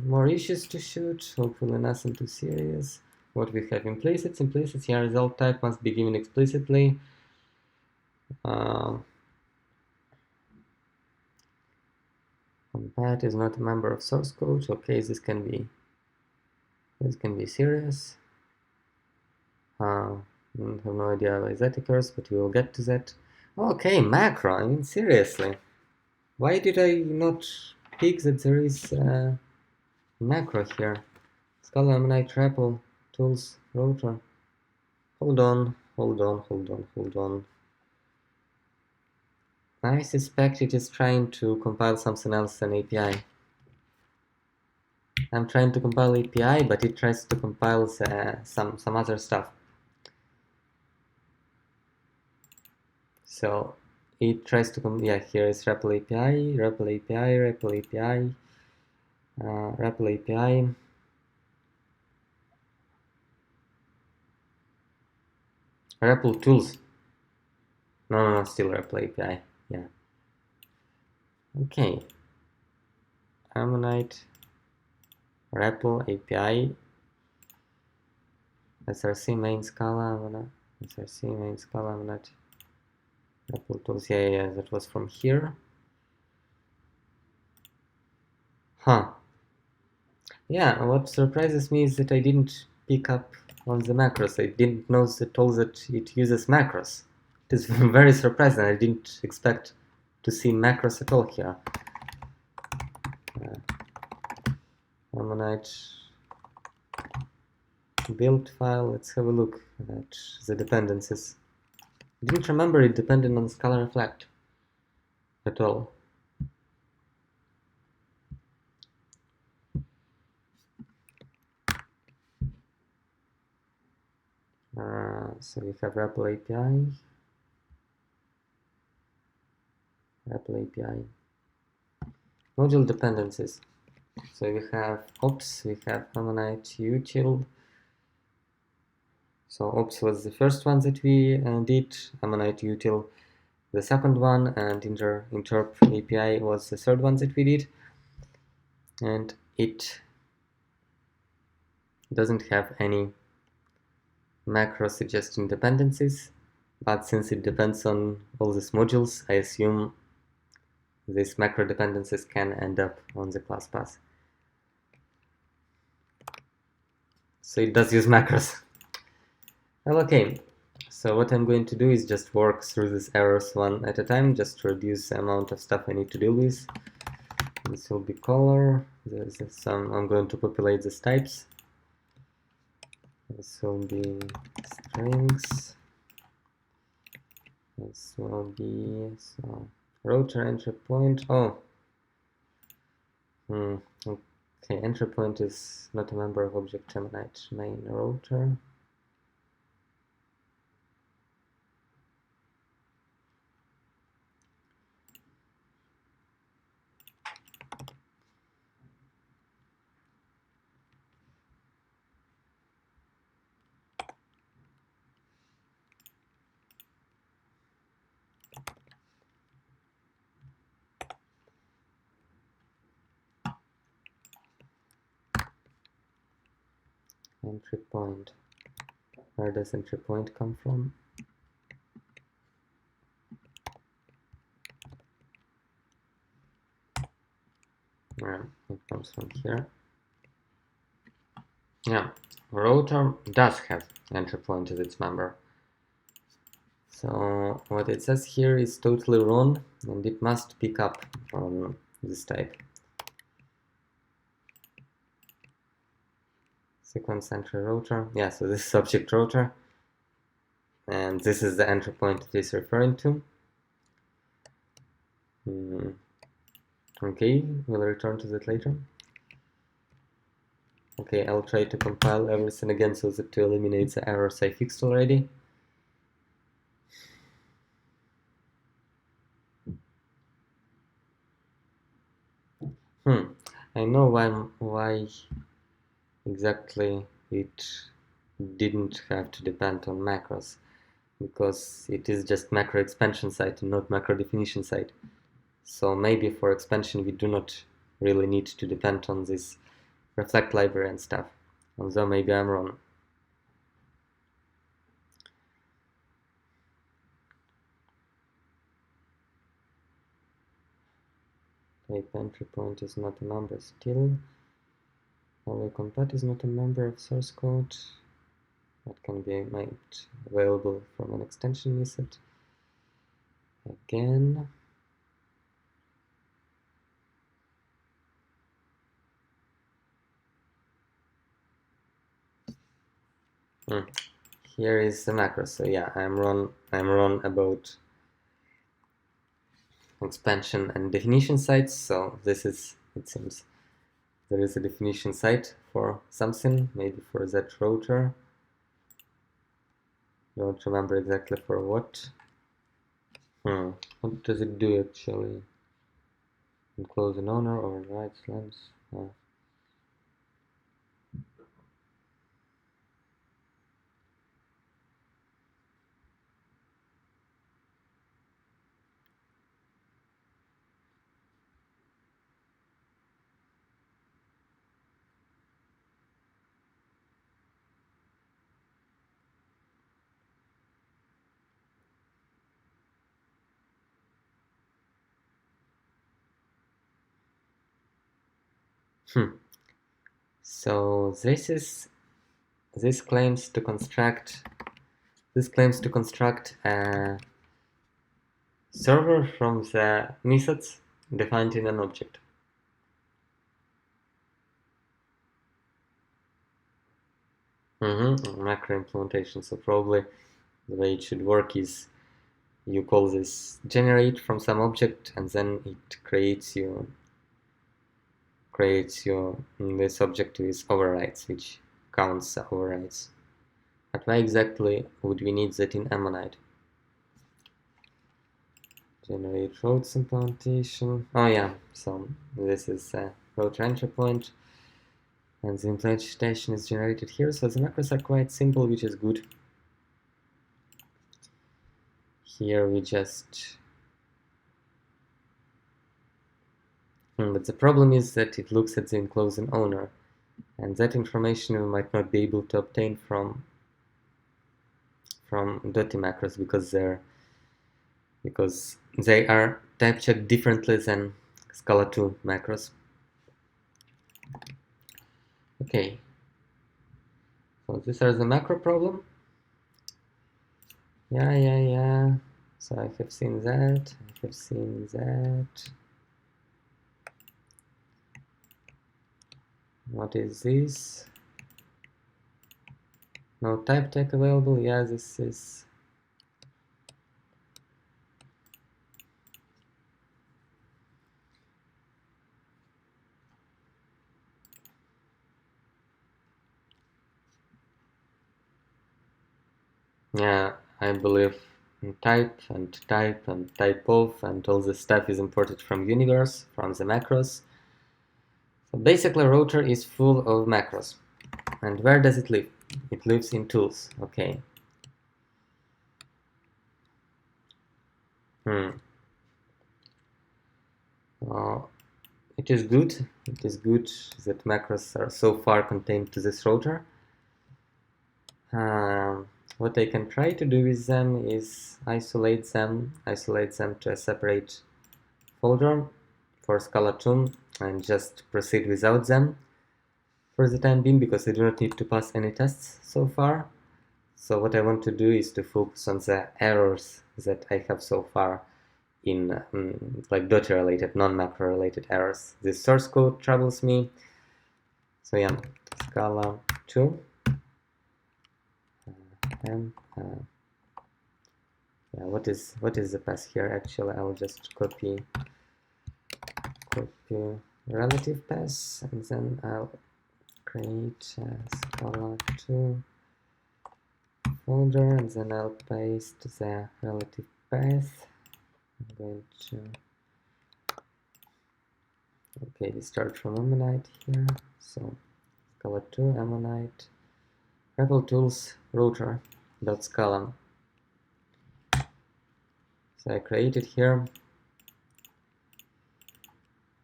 more issues to shoot, hopefully nothing too serious. What we have implicits, here result type must be given explicitly. Compat is not a member of source code. Okay, this can be serious. I have no idea why that occurs, but we will get to that. Okay, macro. I mean, seriously, why did I not pick that there is macro here? Scala Ammonite REPL tools router. Hold on. I suspect it is trying to compile something else than API. I'm trying to compile API, but it tries to compile some other stuff. So it tries to yeah, here is REPL API, REPL API, REPL API, REPL API. REPL tools. No, still REPL API. Yeah. Okay. Ammonite, REPL API, SRC main Scala, SRC main Scala, Ammonite, REPL tools. Yeah, that was from here. Huh. Yeah, what surprises me is that I didn't pick up on the macros. I didn't know at all that it uses macros. It is very surprising. I didn't expect to see macros at all here. Ammonite build file. Let's have a look at the dependencies. I didn't remember it depended on Scala Reflect at all. So we have REPL API, module dependencies. So we have ops, we have Ammonite util. So ops was the first one that we did, Ammonite util the second one, and interp API was the third one that we did. And it doesn't have any macro suggesting dependencies, but since it depends on all these modules, I assume these macro dependencies can end up on the class path. So it does use macros. Well, okay, so what I'm going to do is just work through these errors one at a time, just to reduce the amount of stuff I need to deal with. This will be color. There's some, I'm going to populate these types. This will be strings. This will be router entry point. Oh, okay. Entry point is not a member of object Ammonite main router. Entry point. Where does entry point come from? It comes from here. Yeah, router does have entry point as its member. So what it says here is totally wrong, and it must pick up on this type. Sequence entry router. Yeah, so this is object router, and this is the entry point it is referring to. Okay, we'll return to that later. Okay, I'll try to compile everything again so that to eliminate the errors I fixed already. I know why exactly it didn't have to depend on macros, because it is just macro expansion site and not macro definition site. So maybe for expansion we do not really need to depend on this reflect library and stuff, although maybe I'm wrong. Type entry point is not a member still. Although compat is not a member of source code, that can be made available from an extension method. Again. Here is the macro. So yeah, I'm wrong about expansion and definition sites. So this is, it seems, there is a definition site for something, maybe for that rotor. Don't remember exactly for what. What does it do actually? Enclose an owner or write slams? So this claims to construct a server from the methods defined in an object. Macro implementation. So probably the way it should work is you call this generate from some object, and then it creates this object with overrides, which counts the overrides. But why exactly would we need that in Ammonite? Generate routes implementation. Oh yeah, so this is a route entry point, and the implementation is generated here. So the macros are quite simple, which is good. Here we just but the problem is that it looks at the enclosing owner, and that information we might not be able to obtain from Dotty macros because they are type checked differently than Scala 2 macros. Okay, so these are the macro problem. Yeah. So I have seen that. What is this? No type tag available. Yeah, this is. Yeah, I believe type and type and type of and all this stuff is imported from universe, from the macros. So basically router is full of macros. And where does it live? It lives in tools. Okay. It is good. It is good that macros are so far contained to this router. What I can try to do with them is isolate them to a separate folder for Scala 2 and just proceed without them for the time being, because I do not need to pass any tests so far. So what I want to do is to focus on the errors that I have so far in like Dotty related, non-macro related errors. This source code troubles me. So yeah, Scala 2 and yeah, what is the path here? Actually, I'll just copy relative path, and then I'll create a Scala 2 folder, and then I'll paste the relative path. I'm going to we start from Ammonite here. So Scala 2 Ammonite Rebel Tools router dot Scala. So I create it here,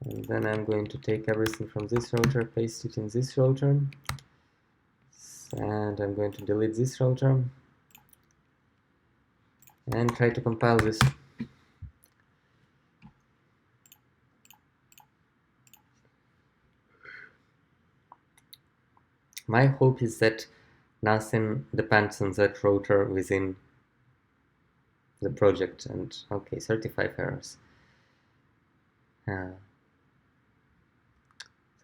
and then I'm going to take everything from this router, paste it in this router, and I'm going to delete this router and try to compile this. My hope is that nothing depends on that router within the project. And okay, 35 errors. So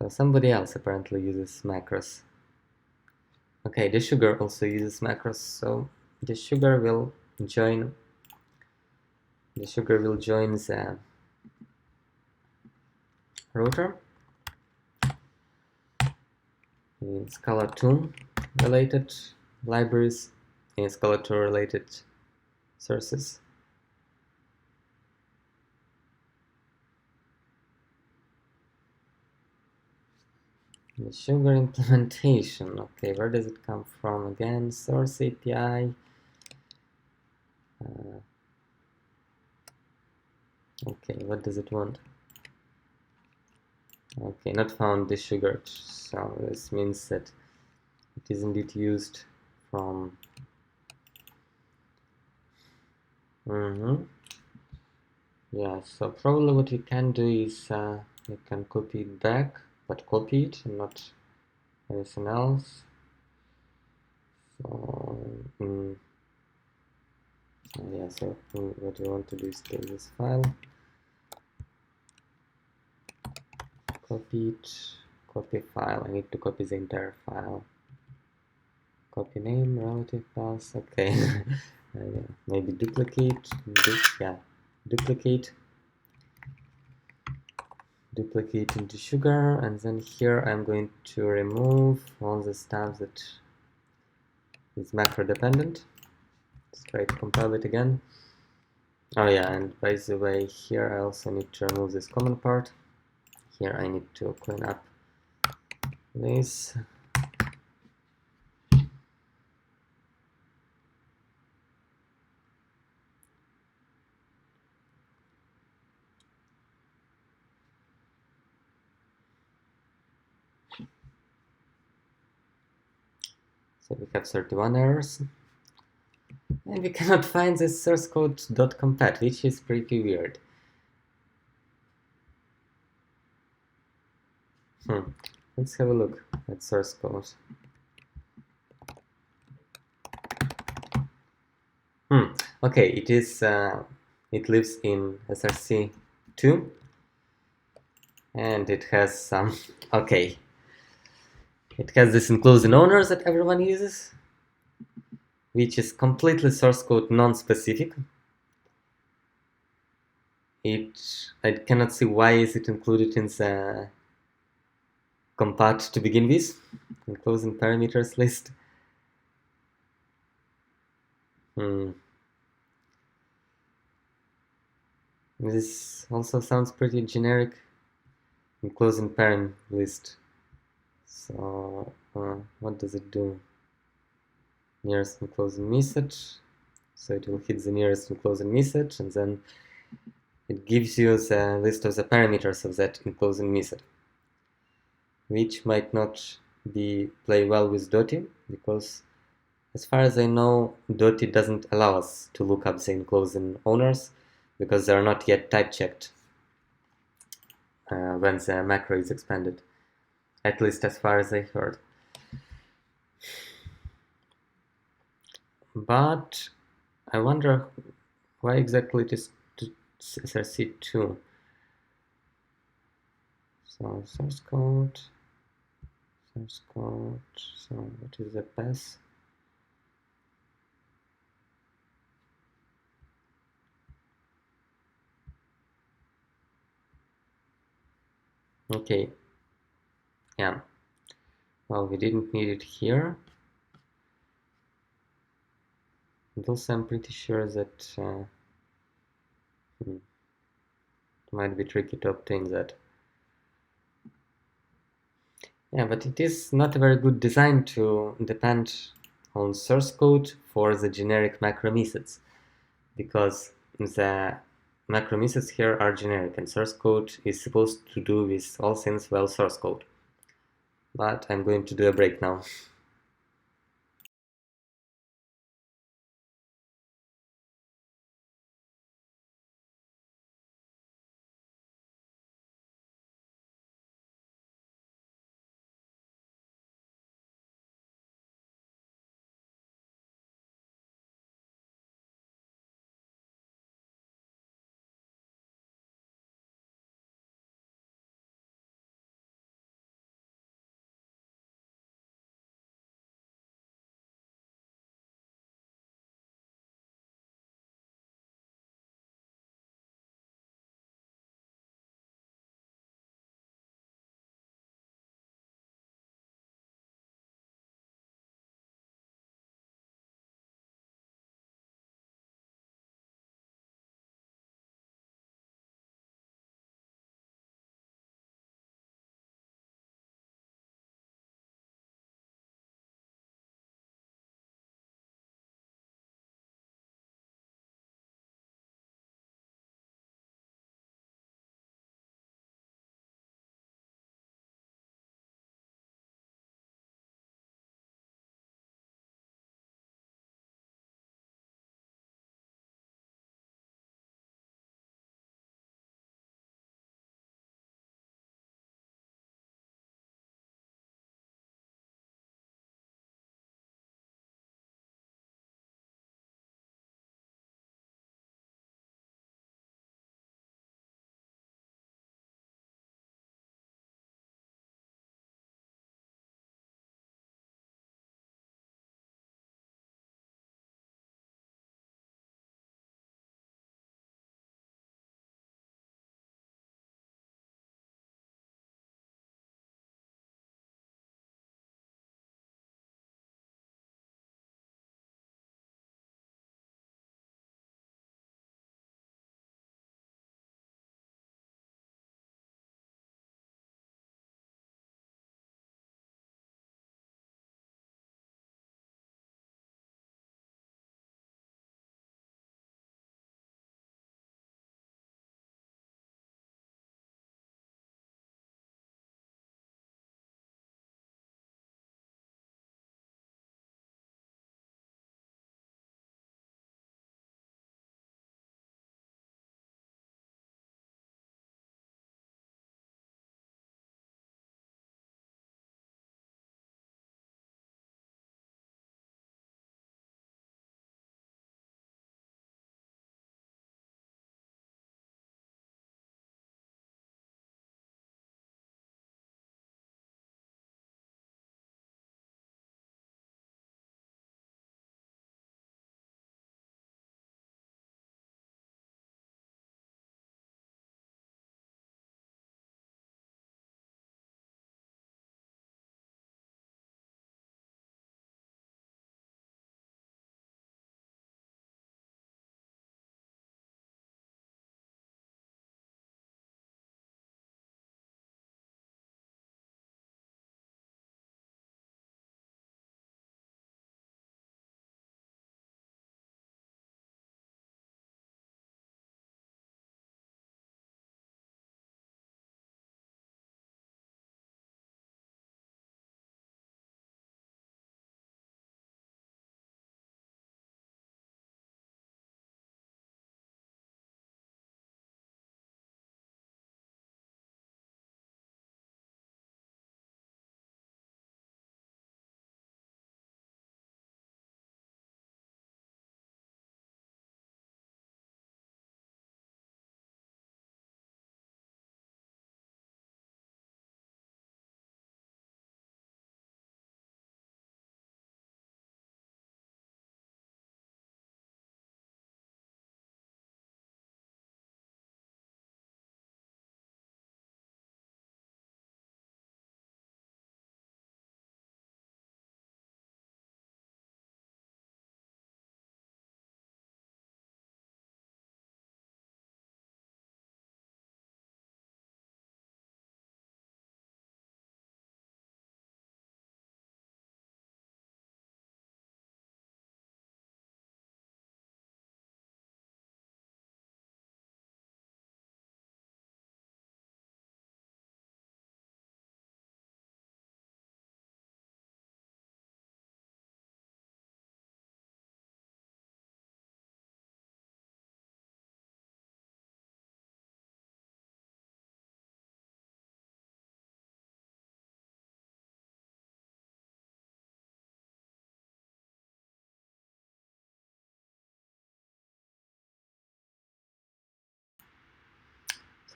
somebody else apparently uses macros. Okay, the sugar also uses macros, so the sugar will join the router. in Scala 2 related libraries, in Scala 2 related sources. The sugar implementation. Okay, where does it come from again? Source API. Okay, what does it want? Okay, not found desugared. So this means that it is indeed used from. Yeah, so probably what you can do is you can copy it back, but copy it and not anything else. So, yeah, so what we want to do is take this file, copy it, copy file. I need to copy the entire file. Copy name, relative path, okay. Yeah, maybe duplicate, duplicate into sugar, and then here I'm going to remove all the stuff that is macro dependent. Let's try to compile it again. Oh yeah, and by the way, here I also need to remove this common part. Here I need to clean up this. So we have 31 errors. And we cannot find this source code .compat, which is pretty weird. Let's have a look at source code. Okay, it is. It lives in SRC2, and it has some. Okay, it has this enclosing owners that everyone uses, which is completely source code non-specific. I cannot see why is it included in the compat to begin with, enclosing parameters list. This also sounds pretty generic, enclosing param list. So what does it do? Nearest enclosing message. So it will hit the nearest enclosing message, and then it gives you the list of the parameters of that enclosing method, which might not play well with Dotty, because as far as I know, Dotty doesn't allow us to look up the enclosing owners because they are not yet type checked when the macro is expanded, at least as far as I heard. But I wonder why exactly it is SRC2. So source code, so what is the path? Okay, yeah, well, we didn't need it here. And also I'm pretty sure that it might be tricky to obtain that. Yeah, but it is not a very good design to depend on source code for the generic macro methods, because the macro methods here are generic and source code is supposed to do with all things well source code. But I'm going to do a break now.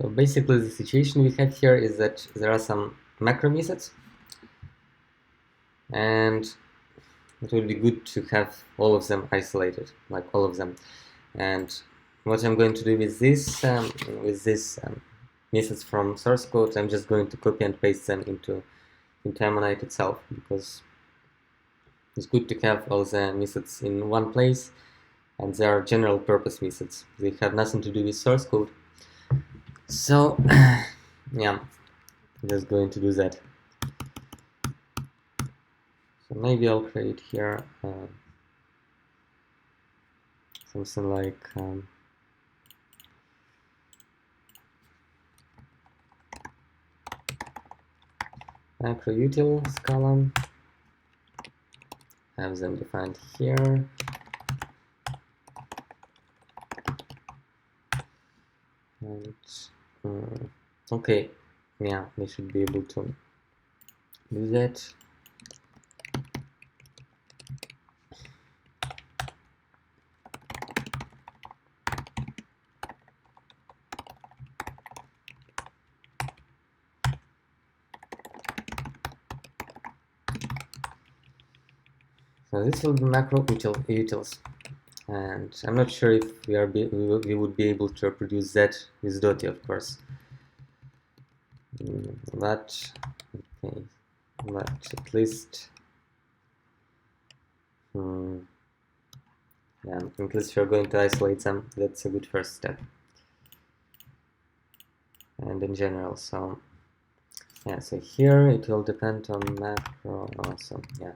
So basically the situation we have here is that there are some macro methods, and it would be good to have all of them isolated, like all of them. And what I'm going to do with this methods from source code, I'm just going to copy and paste them into Ammonite itself, because it's good to have all the methods in one place, and they are general purpose methods. They have nothing to do with source code. So yeah, I'm just going to do that. So maybe I'll create here something like macro util Scala. Have them defined here. And okay, yeah, we should be able to do that. So this will be macro utils, and I'm not sure if we would be able to reproduce that with Dotty, of course. But okay, but at least yeah, at least we're going to isolate them. That's a good first step. And in general, so yeah, so here it will depend on macro also. Yeah,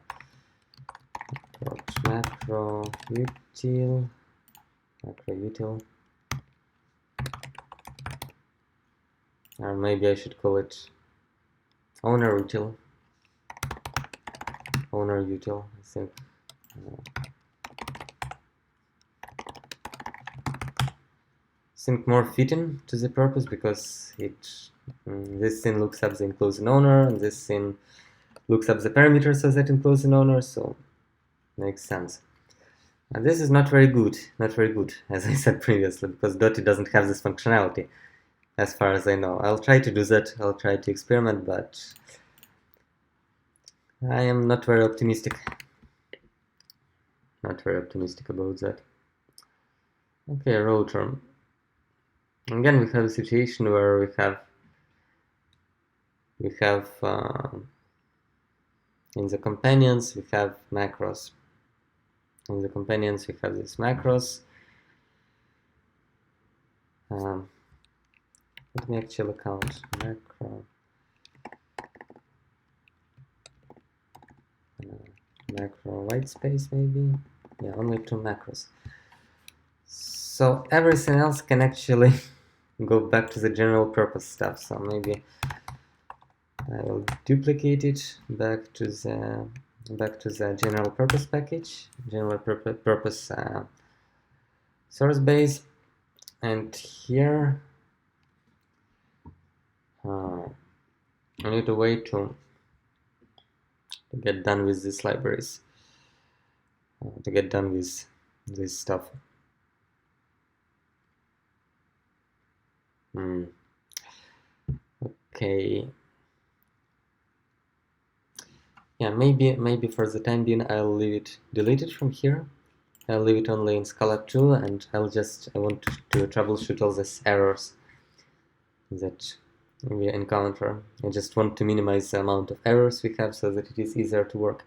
macro util, or maybe I should call it owner util, I think. More fitting to the purpose, because this thing looks up the enclosing owner, and this thing looks up the parameters of that enclosing owner, so makes sense. And this is not very good, as I said previously, because Dotty doesn't have this functionality, as far as I know. I'll try to do that, I'll try to experiment, but I am not very optimistic. Not very optimistic about that. Okay, row term. Again, we have a situation where we have in the companions we have macros. In the companions we have these macros. Let me actually count macro white space, maybe. Yeah, only 2 macros. So everything else can actually go back to the general purpose stuff. So maybe I will duplicate it back to the general purpose package, general purpose source base, and here I need a way to get done with these libraries, to get done with this stuff. Okay. Yeah, maybe for the time being I'll leave it deleted from here. I'll leave it only in Scala 2, and I want to troubleshoot all these errors that we encounter. I just want to minimize the amount of errors we have so that it is easier to work.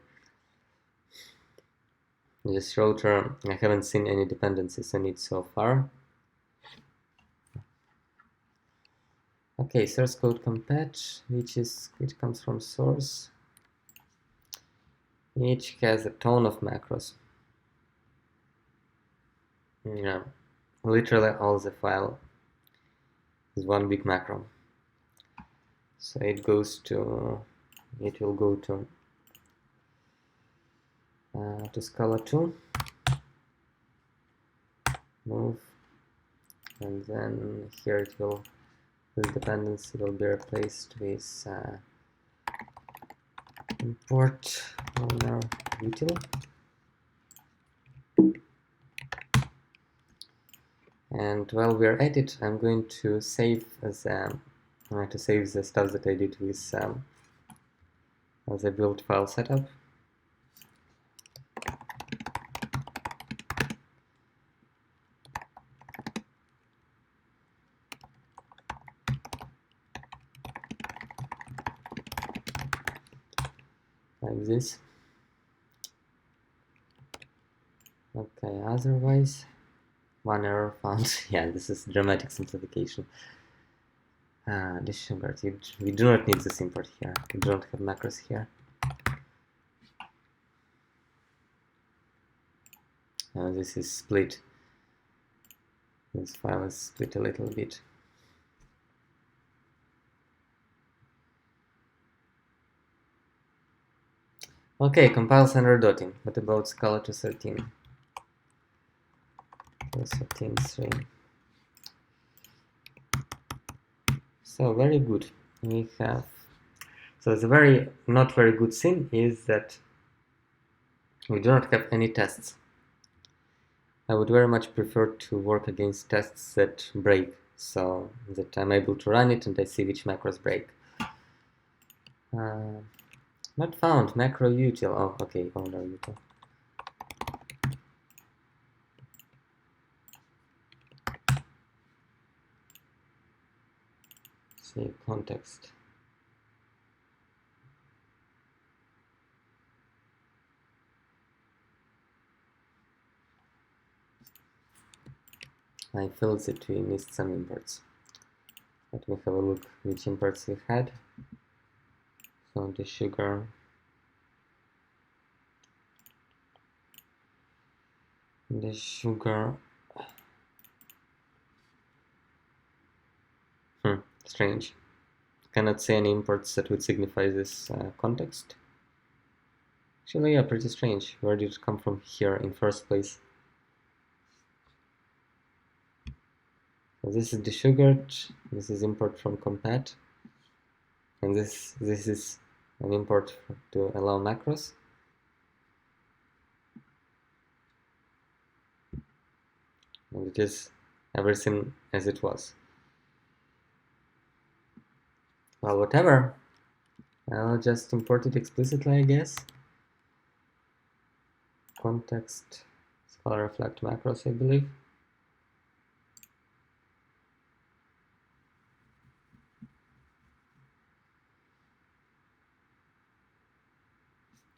This router, I haven't seen any dependencies on it so far. Okay, source code compat, which comes from source. Each has a ton of macros. Yeah, literally all the file is one big macro. So it will go to Scala 2, move, and then here this dependency will be replaced with import owner util. And while we are at it, I'm going to save the stuff that I did with the build file setup. Like this. Okay, otherwise, one error found. Yeah, this is dramatic simplification. This import. We do not need this import here. We don't have macros here. This is split. This file is split a little bit. Okay, compiles under dotting. What about Scala 213? 213.3. So very good. We have. So the not very good thing is that we do not have any tests. I would very much prefer to work against tests that break, so that I'm able to run it and I see which macros break. Not found. Macro util. Oh, okay. Owner util. Save context. I feel that we missed some imports. Let me have a look which imports we had. So the sugar. The sugar. Strange. Cannot see any imports that would signify this context. Actually, yeah, pretty strange. Where did it come from here in first place? So this is desugared. This is import from compat, and this is an import to allow macros. And it is everything as it was. Well, whatever. I'll just import it explicitly, I guess. Context, Scala reflect macros, I believe.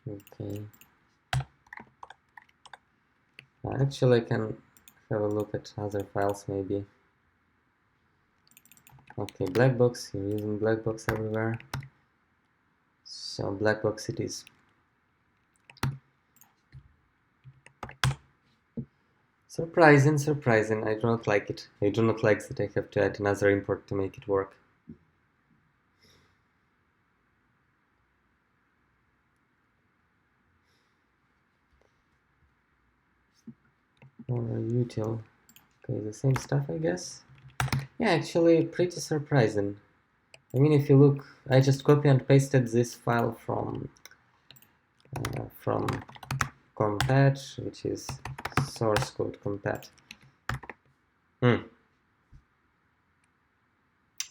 Okay. Actually, I can have a look at other files, maybe. Okay, black box. You're using black box everywhere. So black box it is. Surprising, surprising. I do not like it. I do not like that I have to add another import to make it work. Util. Okay, the same stuff, I guess. Yeah, actually, pretty surprising. I mean, if you look, I just copy and pasted this file from compat, which is source code compat.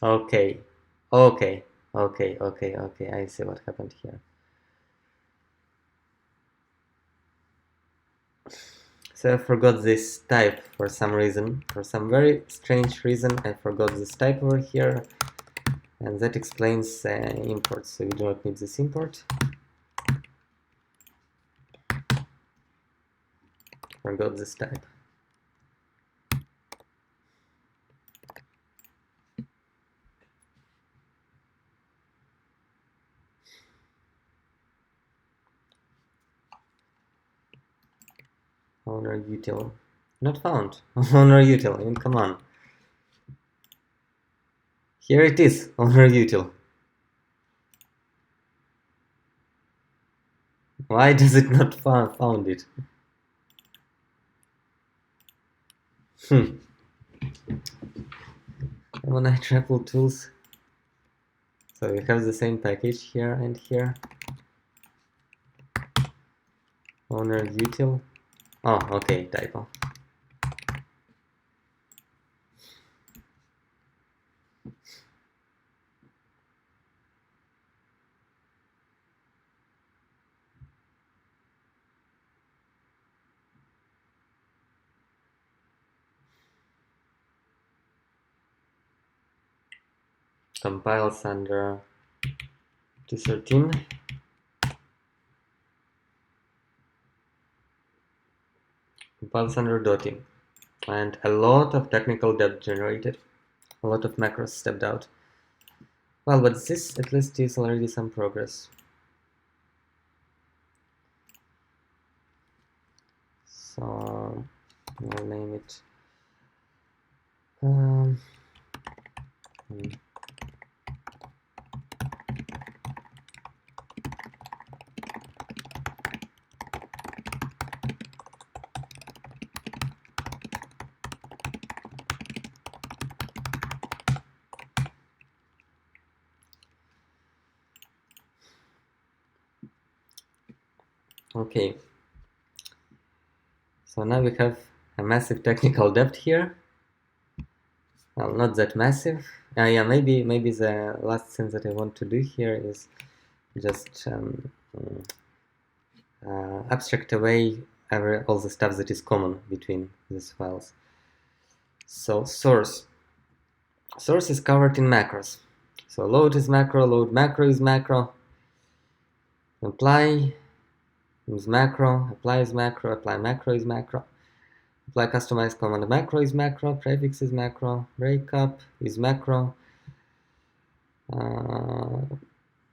Okay, okay, okay, okay, okay. I see what happened here. So I forgot this type for some reason. For some very strange reason, I forgot this type over here. And that explains import. So we do not need this import. Forgot this type. Owner util. Not found. Owner util. I mean, come on. Here it is. Owner util. Why does it not found it? Ammonite REPL tools. So we have the same package here and here. Owner util. Oh, okay, typo. compiles under 2013. Compiles under Dotty. And a lot of technical debt generated. A lot of macros stepped out. Well, but this at least is already some progress. So I'll name it okay. So now we have a massive technical debt here. Well, not that massive. Yeah, maybe the last thing that I want to do here is just abstract away all the stuff that is common between these files. So source is covered in macros. So load is macro, load macro is macro, apply is macro, apply is macro, apply macro is macro, apply customize command macro is macro, prefix is macro, breakup is macro.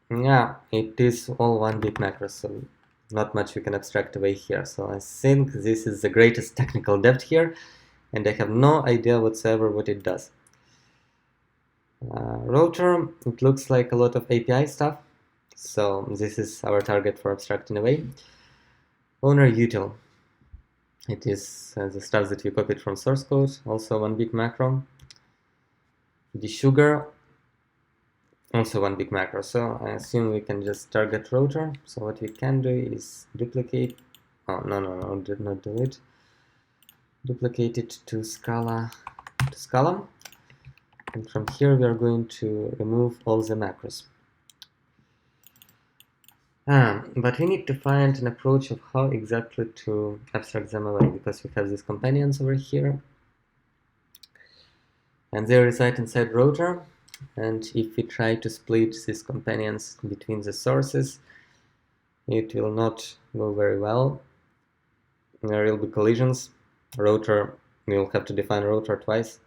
Yeah, it is all one big macro, so not much we can abstract away here. So I think this is the greatest technical debt here, and I have no idea whatsoever what it does. Router, it looks like a lot of API stuff, so this is our target for abstracting away. Owner util, it is the stuff that we copied from source code, also one big macro. The sugar, also one big macro, so I assume we can just target router. So what we can do is duplicate, oh no, did not do it, duplicate it to Scala, and from here we are going to remove all the macros. But we need to find an approach of how exactly to abstract them away, because we have these companions over here, and they reside inside router. And if we try to split these companions between the sources, it will not go very well. There will be collisions. Router, we will have to define router twice.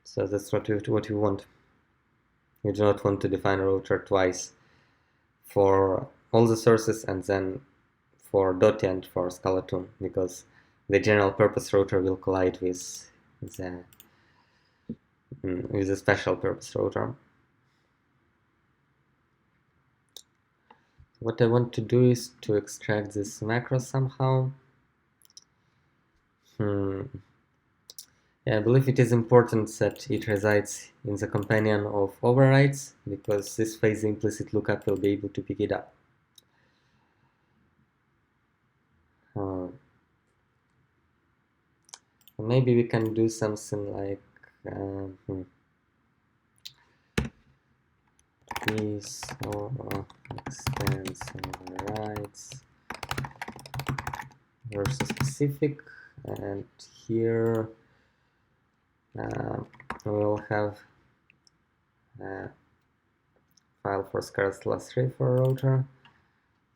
So that's what we want. We do not want to define router twice for all the sources and then for Dotty and for Scala 2, because the general purpose router will collide with the special purpose router. What I want to do is to extract this macro somehow. Yeah, I believe it is important that it resides in the companion of overrides, because this way the implicit lookup will be able to pick it up. Maybe we can do something like these extends overrides versus specific, and here we'll have a file for Scala/3 for router.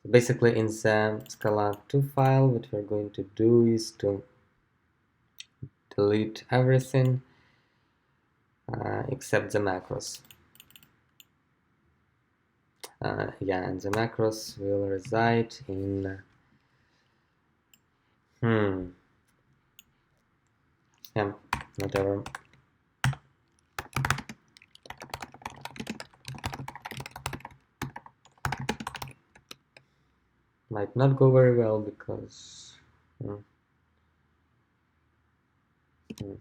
So basically, in the Scala 2 file, what we're going to do is to delete everything except the macros. Yeah, and the macros will reside in yeah, whatever. Might not go very well because okay,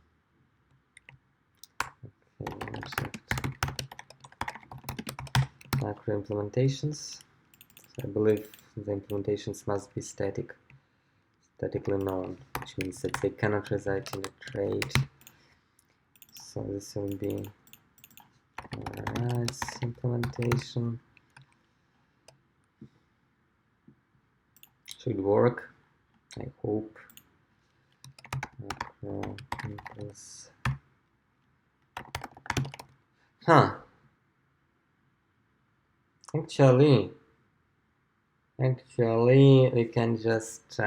macro implementations. So I believe the implementations must be statically known, which means that they cannot reside in a trade. So this will be overrides implementation. Should work, I hope. Actually, we can just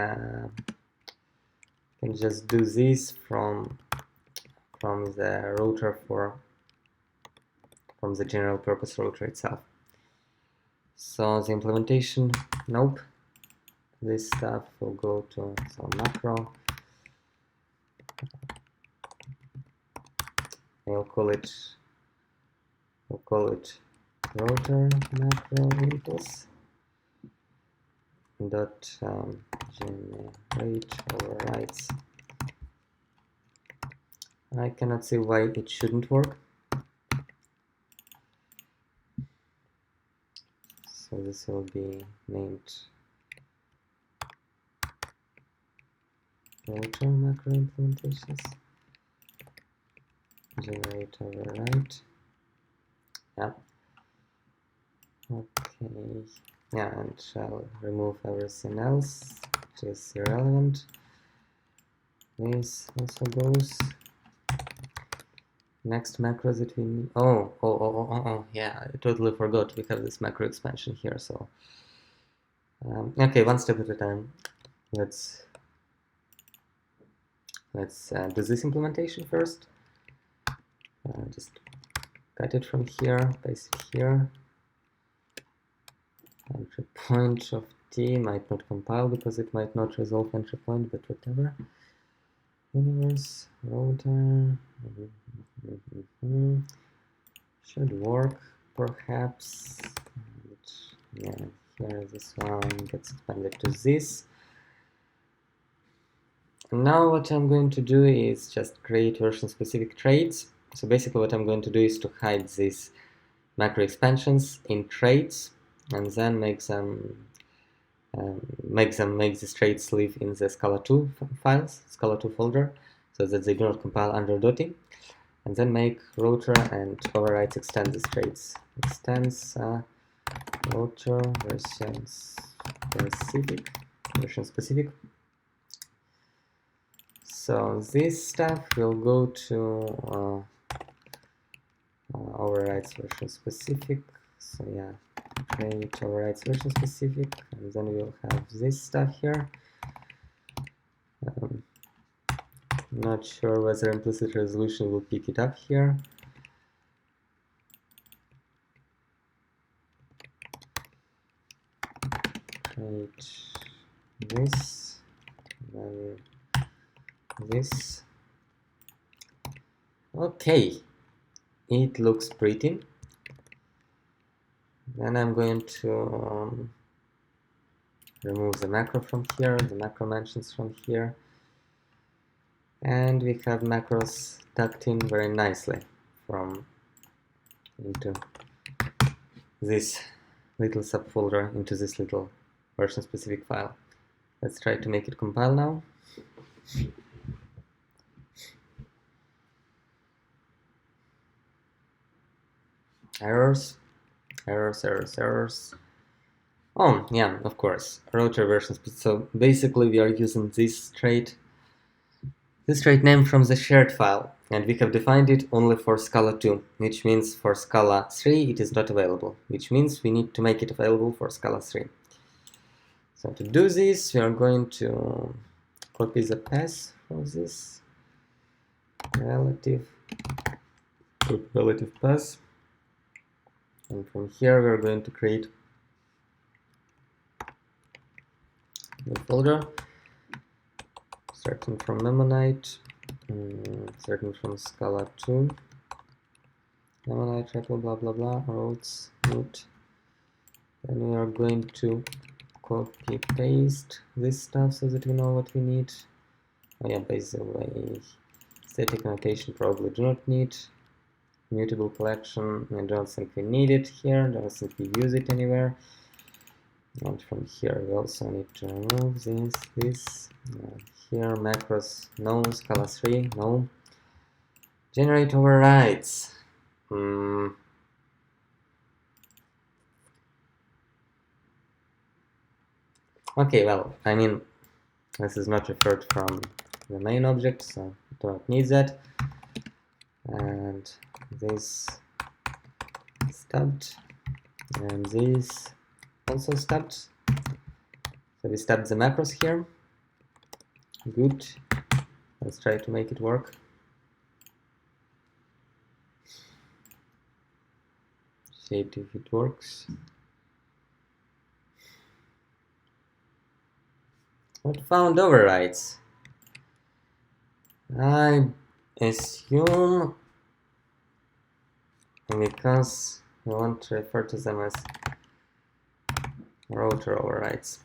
do this from the router from the general purpose router itself. So the implementation, nope. This stuff will go to some macro. We'll call it router macro inputs dot generate overrides. I cannot see why it shouldn't work. So this will be named router macro implementations. Generate override. Yeah. Okay. Yeah, and shall remove everything else which is irrelevant. This also goes. Next macro that we need. Oh, yeah, I totally forgot we have this macro expansion here. So okay, one step at a time. Let's do this implementation first. Just cut it from here, paste it here. Entry point of t might not compile because it might not resolve entry point, but whatever. Universe router should work perhaps. Yeah, here this one gets expanded to this. And now what I'm going to do is just create version specific traits. So basically what I'm going to do is to hide these macro expansions in traits and then make these traits live in the Scala2 files, Scala2 folder, so that they do not compile under .t, and then make router and overrides extend these traits. Extends router version specific. So this stuff will go to overrides version specific. So yeah, create overrides version specific, and then we'll have this stuff here. Not sure whether implicit resolution will pick it up here. Create this, then this. Okay, it looks pretty. Then I'm going to remove the macro from here, the macro mentions from here, and we have macros tucked in very nicely into this little subfolder, into this little version specific file. Let's try to make it compile now. Errors. Oh, yeah, of course, router version specific. So basically we are using this trait name from the shared file, and we have defined it only for Scala 2, which means for Scala 3 it is not available, which means we need to make it available for Scala 3. So to do this, we are going to copy the path for this relative path, and from here we are going to create a folder starting from Ammonite, starting from Scala 2, Ammonite, repo, blah blah blah, routes, root. Then we are going to copy paste this stuff so that we know what we need. Oh yeah, by the way, static annotation probably do not need. Mutable collection, I don't think we need it here, don't think we use it anywhere. And from here we also need to remove this. Here macros, no. Scala 3, no. Generate overrides. Okay, well, I mean, this is not referred from the main object, so do not need that. And this is stubbed. and this also stubbed. So we stubbed the macros here. Good. Let's try to make it work. See it if it works. What found overrides? I assume because we want to refer to them as router overrides.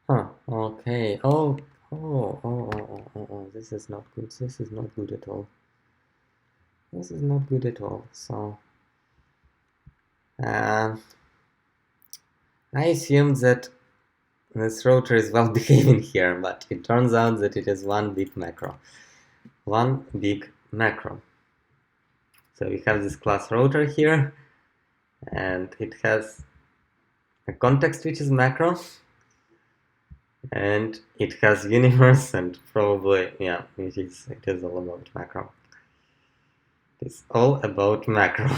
Huh, okay. Oh, this is not good. This is not good at all. This is not good at all. So, I assumed that this router is well behaving here, but it turns out that it is one big macro. One big macro. So we have this class router here, and it has a context which is macro, and it has universe, and probably, yeah, it is all about macro. It's all about macro.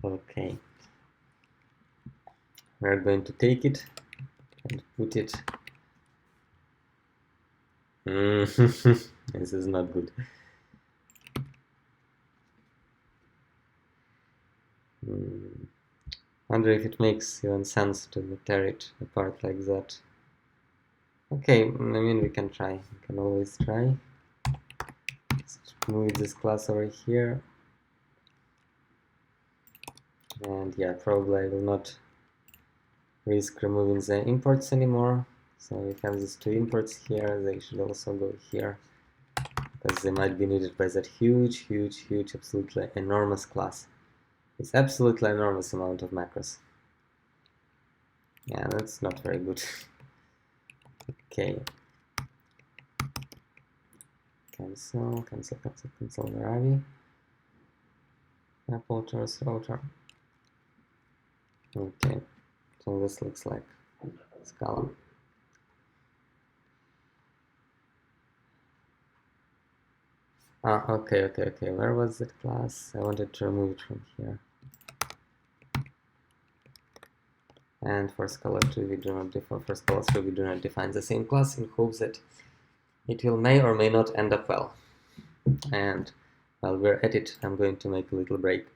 Okay. We're going to take it and put it. This is not good. Wonder if it makes even sense to tear it apart like that. Okay, I mean, we can try. We can always try. Let's move this class over here. And yeah, probably I will not risk removing the imports anymore. So we have these two imports here. They should also go here, because they might be needed by that huge, absolutely enormous class. It's absolutely enormous amount of macros. Yeah, that's not very good. Okay. Cancel. Where are we? Apple Taurus router. Okay. So this looks like Scala. Okay. Where was that class? I wanted to remove it from here. And for Scala 2, we do not define. For Scala 3, we do not define the same class in hopes that it will may or may not end up well. And while we're at it, I'm going to make a little break.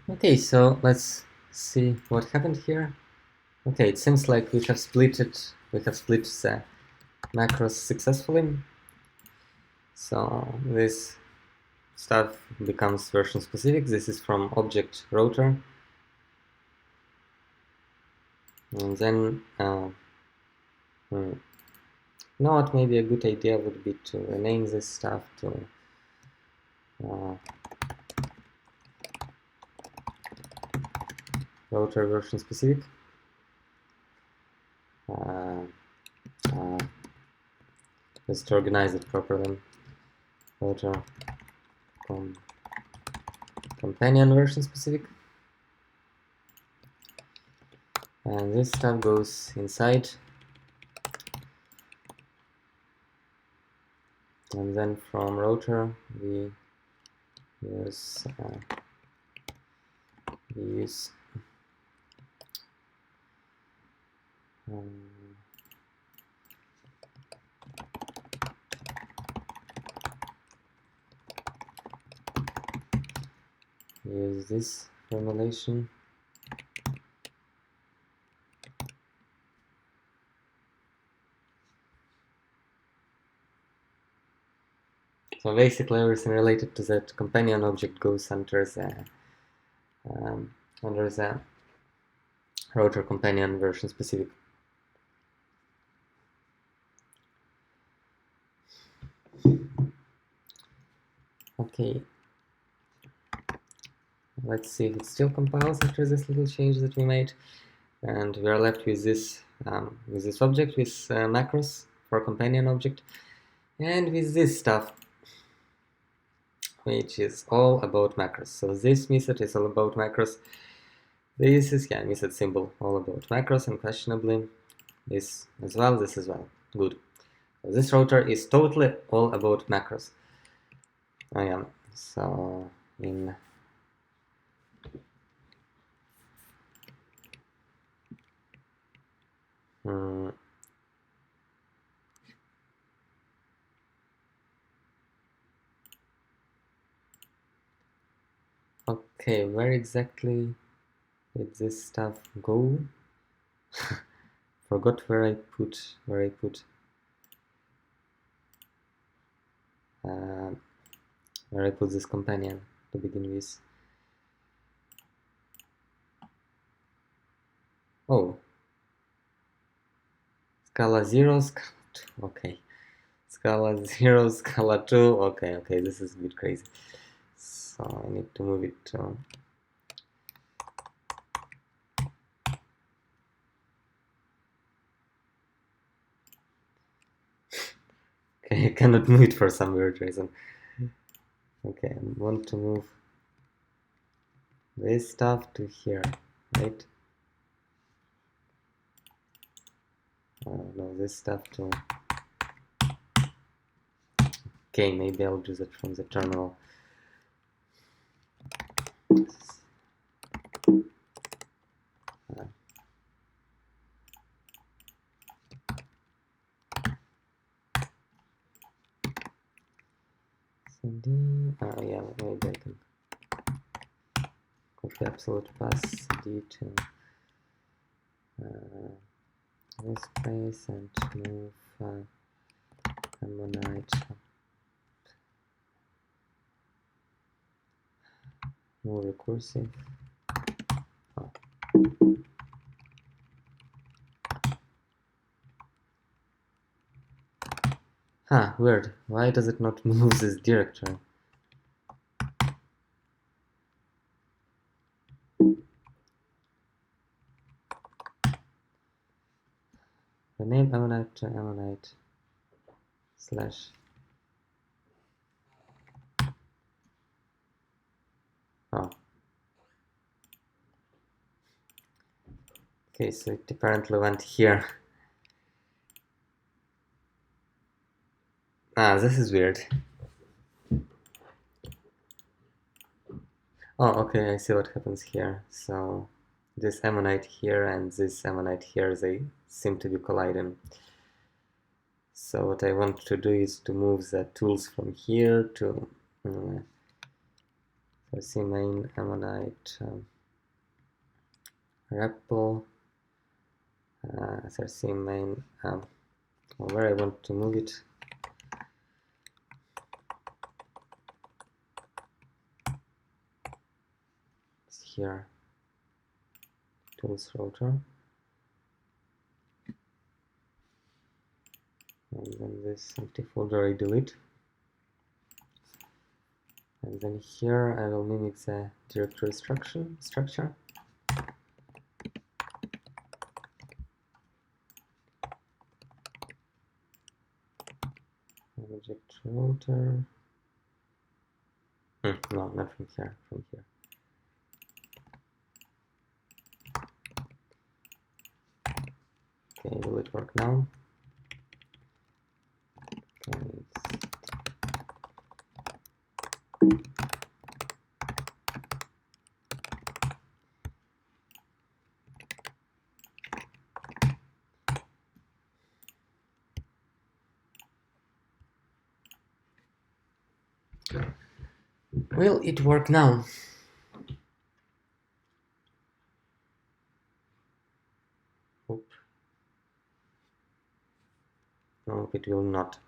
Okay, so let's see what happened here. Okay, it seems like we have split the macros successfully. So this stuff becomes version specific. This is from object rotor. And then, you know what, maybe a good idea would be to rename this stuff to rotor version specific. Just to organize it properly. Rotor companion version specific. And this stuff goes inside. And then from rotor we use this formulation. So basically everything related to that companion object goes under the rotor companion version specific. Okay, let's see if it still compiles after this little change that we made, and we are left with this object with macros for companion object, and with this stuff, which is all about macros. So this method is all about macros. This is method symbol all about macros, and questionably this as well. This as well. Good. So this rotor is totally all about macros. Oh yeah. So in okay, where exactly did this stuff go? Forgot where I put this companion to begin with. Oh, Scala 0, Scala 2, okay. Scala 0, Scala 2, okay, this is a bit crazy. So I need to move it to... Okay, I cannot move it for some weird reason. Okay, I want to move this stuff to here, right? No, this stuff to... Okay, maybe I'll do that from the terminal. Yeah, maybe I can copy absolute pass d to this place and move Ammonite, more recursive. Oh. Huh, weird. Why does it not move this directory? Rename Ammonite to Ammonite slash. Oh. Okay, so it apparently went here. Ah, this is weird. Oh, okay, I see what happens here. So this Ammonite here and this Ammonite here, they seem to be colliding. So what I want to do is to move the tools from here to src main Ammonite REPL src main where I want to move it. It's here, tools router, and then this empty folder I delete, and then here I will mimic the directory structure. Object router. No, not from here, from here. Okay, will it work now? Okay, will it work now? Oop. No, it will not.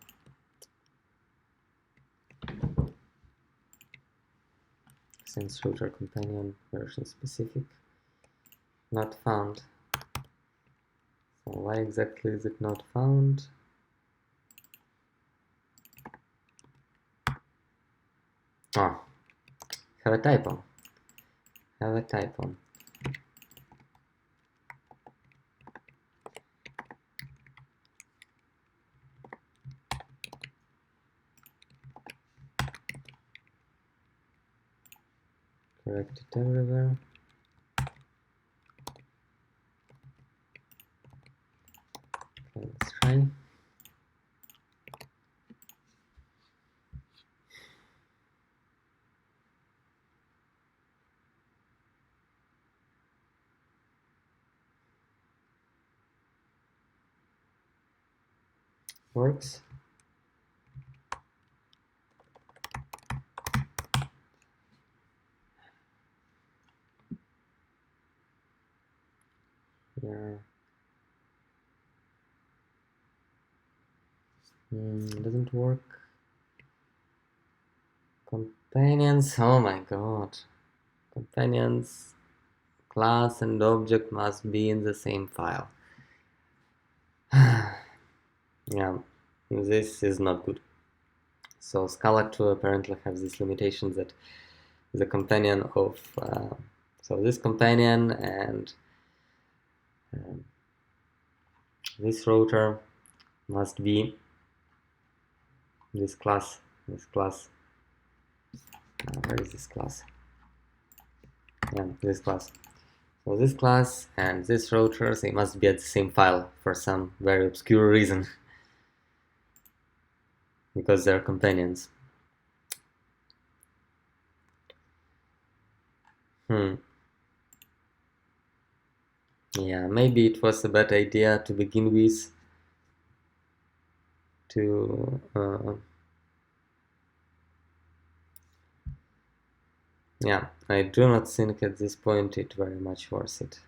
Since router companion version specific not found. So why exactly is it not found? Oh, have a typo. Have a typo. Correct it everywhere. Okay, let's try. Works. Yeah. Doesn't work. Companions, oh my god. Companions, class and object must be in the same file. Yeah, this is not good. So Scala 2 apparently has this limitation that the companion of so this companion and this router must be this class. Where is this class? Yeah, this class. So this class and this router, they must be at the same file for some very obscure reason. Because they're companions. Yeah, maybe it was a bad idea to begin with to yeah, I do not think at this point it very much worth it.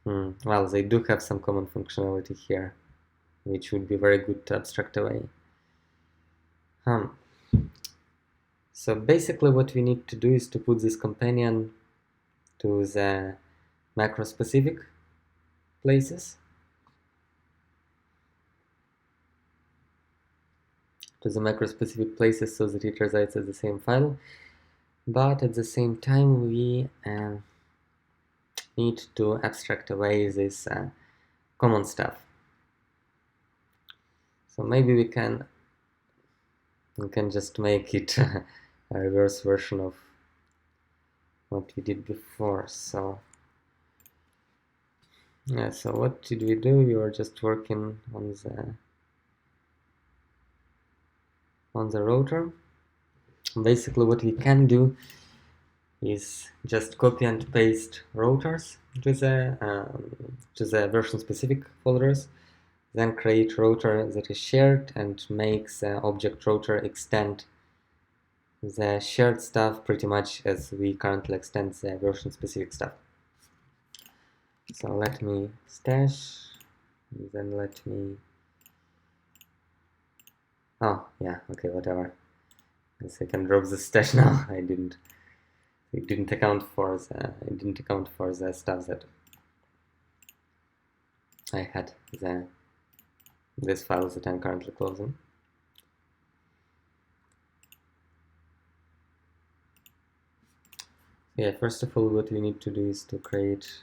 Well, they do have some common functionality here, which would be very good to abstract away. So basically what we need to do is to put this companion to the macro-specific places, so that it resides at the same file, but at the same time we need to abstract away this common stuff. So maybe we can just make it a reverse version of what we did before. So yeah, so what did we do? We were just working on the router. Basically what we can do is just copy and paste routers to the version specific folders, then create rotor that is shared and makes object rotor extend the shared stuff pretty much as we currently extend the version specific stuff. So let me stash, then let me, oh yeah, okay, whatever. I guess I can drop the stash now. It didn't account for the stuff that I had this file that I'm currently closing. Yeah, first of all, what we need to do is to create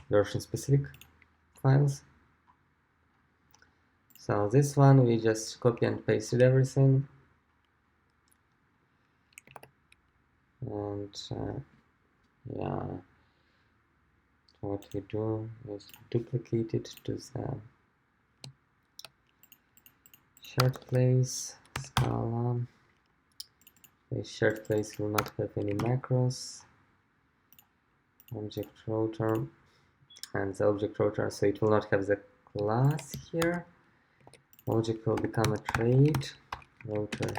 version specific files. So this one we just copy and pasted everything, and yeah, what we do is duplicate it to the shared place, Scala. The shared place will not have any macros, object rotor, and the object rotor, so it will not have the class here. Object will become a trait, rotor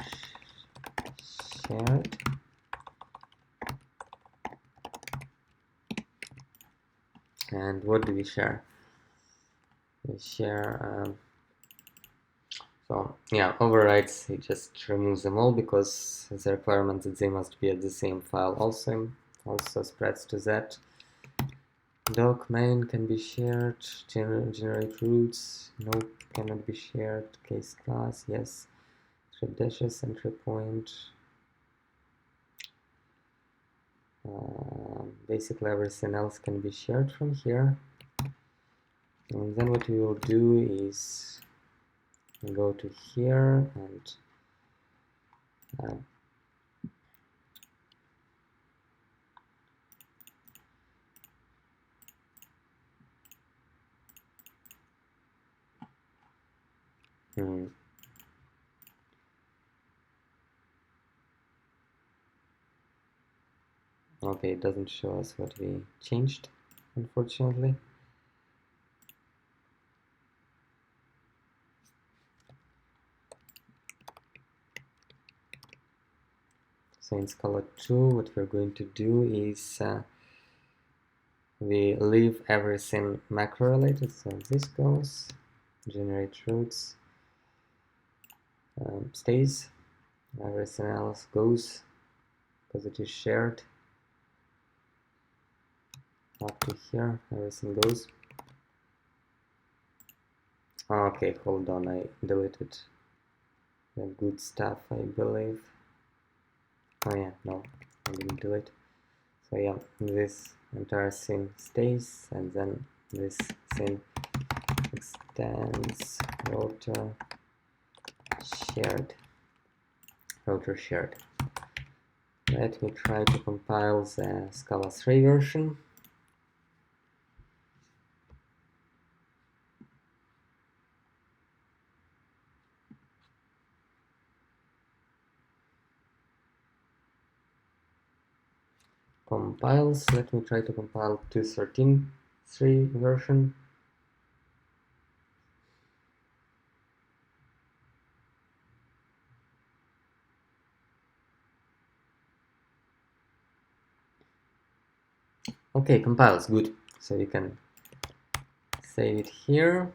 shared. And what do we share? We share, so yeah, overrides, it just removes them all because the requirement that they must be at the same file also spreads to that. Doc main can be shared, generate roots, no, cannot be shared, case class, yes, thread dashes, entry point. Basically everything else can be shared from here. And then what we will do is go to here and okay, it doesn't show us what we changed, unfortunately. So in Scala 2, what we're going to do is we leave everything macro related. So this goes, generate roots, stays, everything else goes because it is shared. Up to here, everything goes. Okay, hold on, I deleted the good stuff, I believe. Oh yeah, no, I didn't delete. So yeah, this entire thing stays, and then this thing extends rotor shared. Let me try to compile the Scala 3 version. Compiles. Let me try to compile 2.13.3 version. Okay, compiles, good. So you can save it here.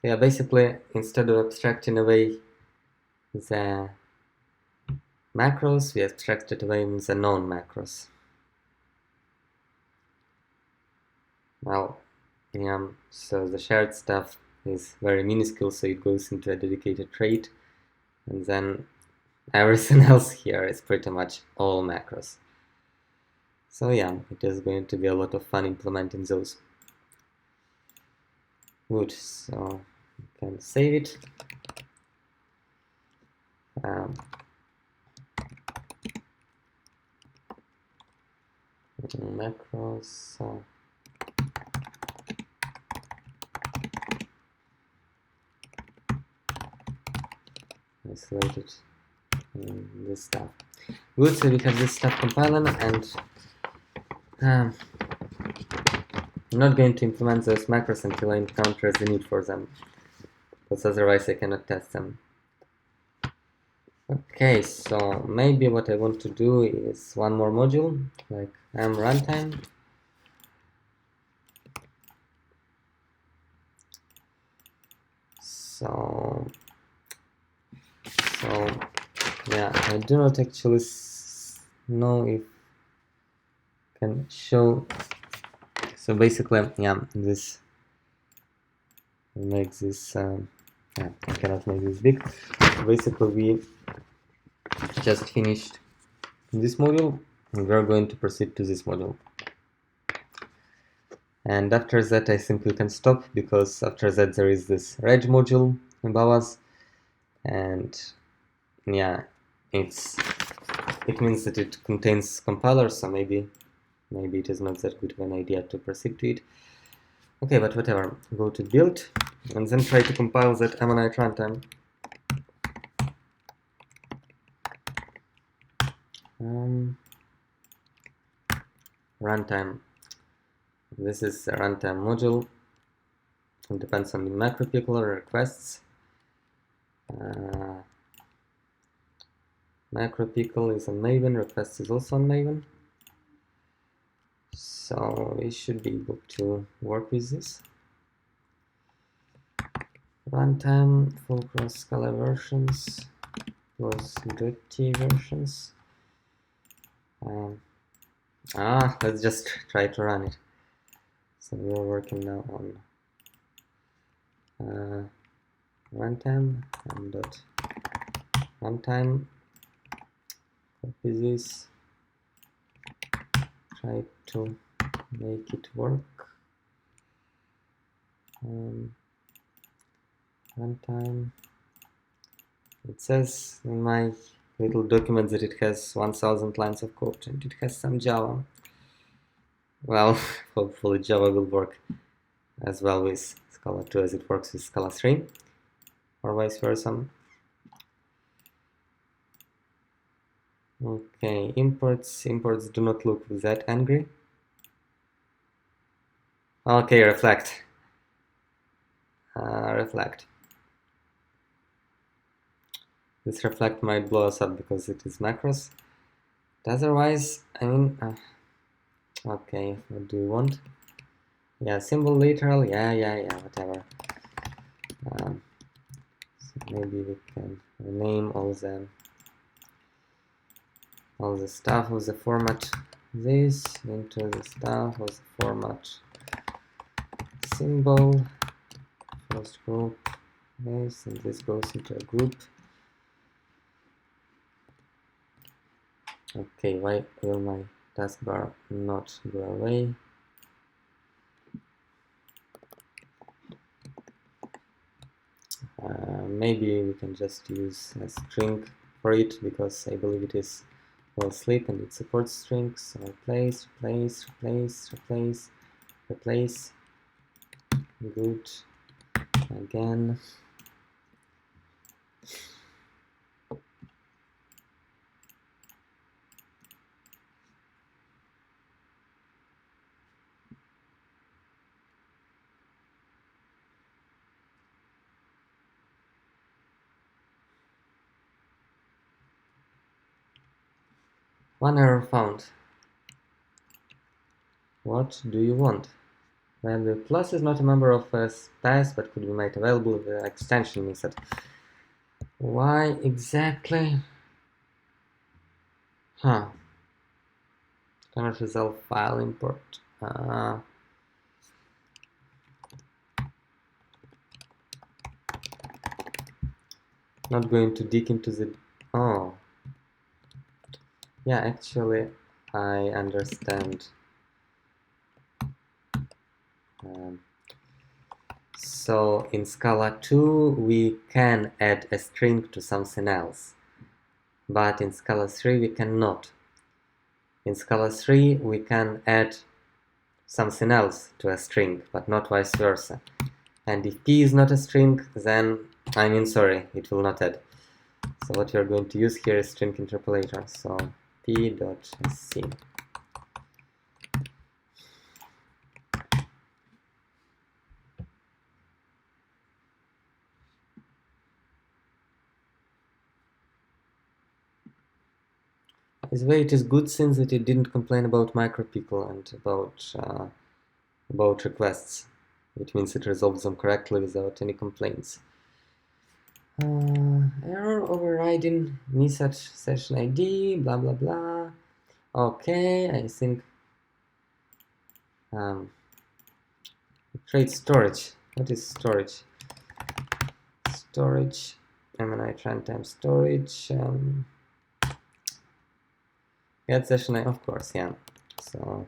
Yeah, basically, instead of abstracting away the macros, we abstracted away the non-macros. Well, yeah, so the shared stuff is very minuscule, so it goes into a dedicated trait, and then everything else here is pretty much all macros. So yeah, it is going to be a lot of fun implementing those. Good, so you can save it. Macros. Isolated this stuff. Good, so we have this stuff compiling, and I'm not going to implement those macros until I encounter the need for them, because otherwise I cannot test them. Okay, so maybe what I want to do is one more module, like runtime. So yeah, I do not actually know if I can show. So basically, yeah, this makes this. Yeah, I cannot make this big. So basically, we just finished this module, and we're going to proceed to this module. And after that, I simply can stop, because after that there is this reg module above us, and yeah, it means that it contains compiler, so maybe it is not that good of an idea to proceed to it. Okay, but whatever. Go to build and then try to compile that Ammonite runtime. Runtime. This is a runtime module. It depends on the macro people or requests. Macro pickle is on Maven, request is also on Maven. So we should be able to work with this. Runtime, full cross Scala versions, plus .t versions. Let's just try to run it. So we're working now on runtime and dot runtime. Copy this. Try to make it work. Runtime. It says in my little document that it has 1000 lines of code and it has some Java. Well, hopefully Java will work as well with Scala 2 as it works with Scala 3, or vice versa. Okay, imports do not look that angry. Okay, reflect. Reflect. This reflect might blow us up because it is macros. But otherwise, I mean, okay, what do you want? Yeah, symbol literal, yeah, whatever. So maybe we can rename all the stuff of the format this into the stuff of the format symbol, first group this, and this goes into a group. Okay, why will my taskbar not go away? Maybe we can just use a string for it, because I believe it is well sleep and it supports strings. So replace. Good. Again. One error found. What do you want? Well, the plus is not a member of a path, but could be made available with the extension method. Why exactly? Cannot resolve file import. Not going to dig into the... Oh. Yeah, actually, I understand. So in Scala 2, we can add a string to something else, but in Scala 3, we cannot. In Scala 3, we can add something else to a string, but not vice versa. And if p is not a string, then, sorry, it will not add. So what you're going to use here is string interpolator. So p.sc. This way it is good since that it didn't complain about micropickle and about requests. It means it resolves them correctly without any complaints. Error overriding me such session ID, blah blah blah. Okay, I think create storage. What is storage? Storage, Ammonite runtime storage. Get session, of course, yeah. So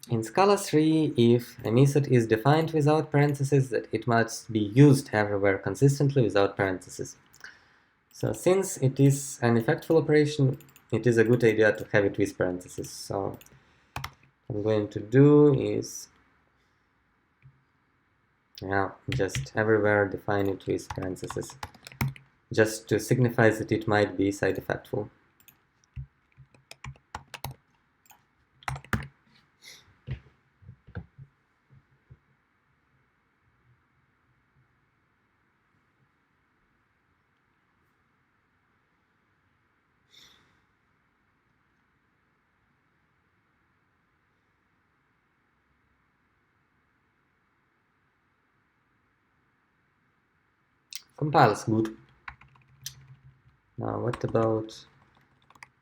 in Scala 3, if a method is defined without parentheses, that it must be used everywhere consistently without parentheses. So since it is an effectful operation, it is a good idea to have it with parentheses. So what I'm going to do is, yeah, just everywhere define it with parentheses, just to signify that it might be side effectful. Compiles good. Now what about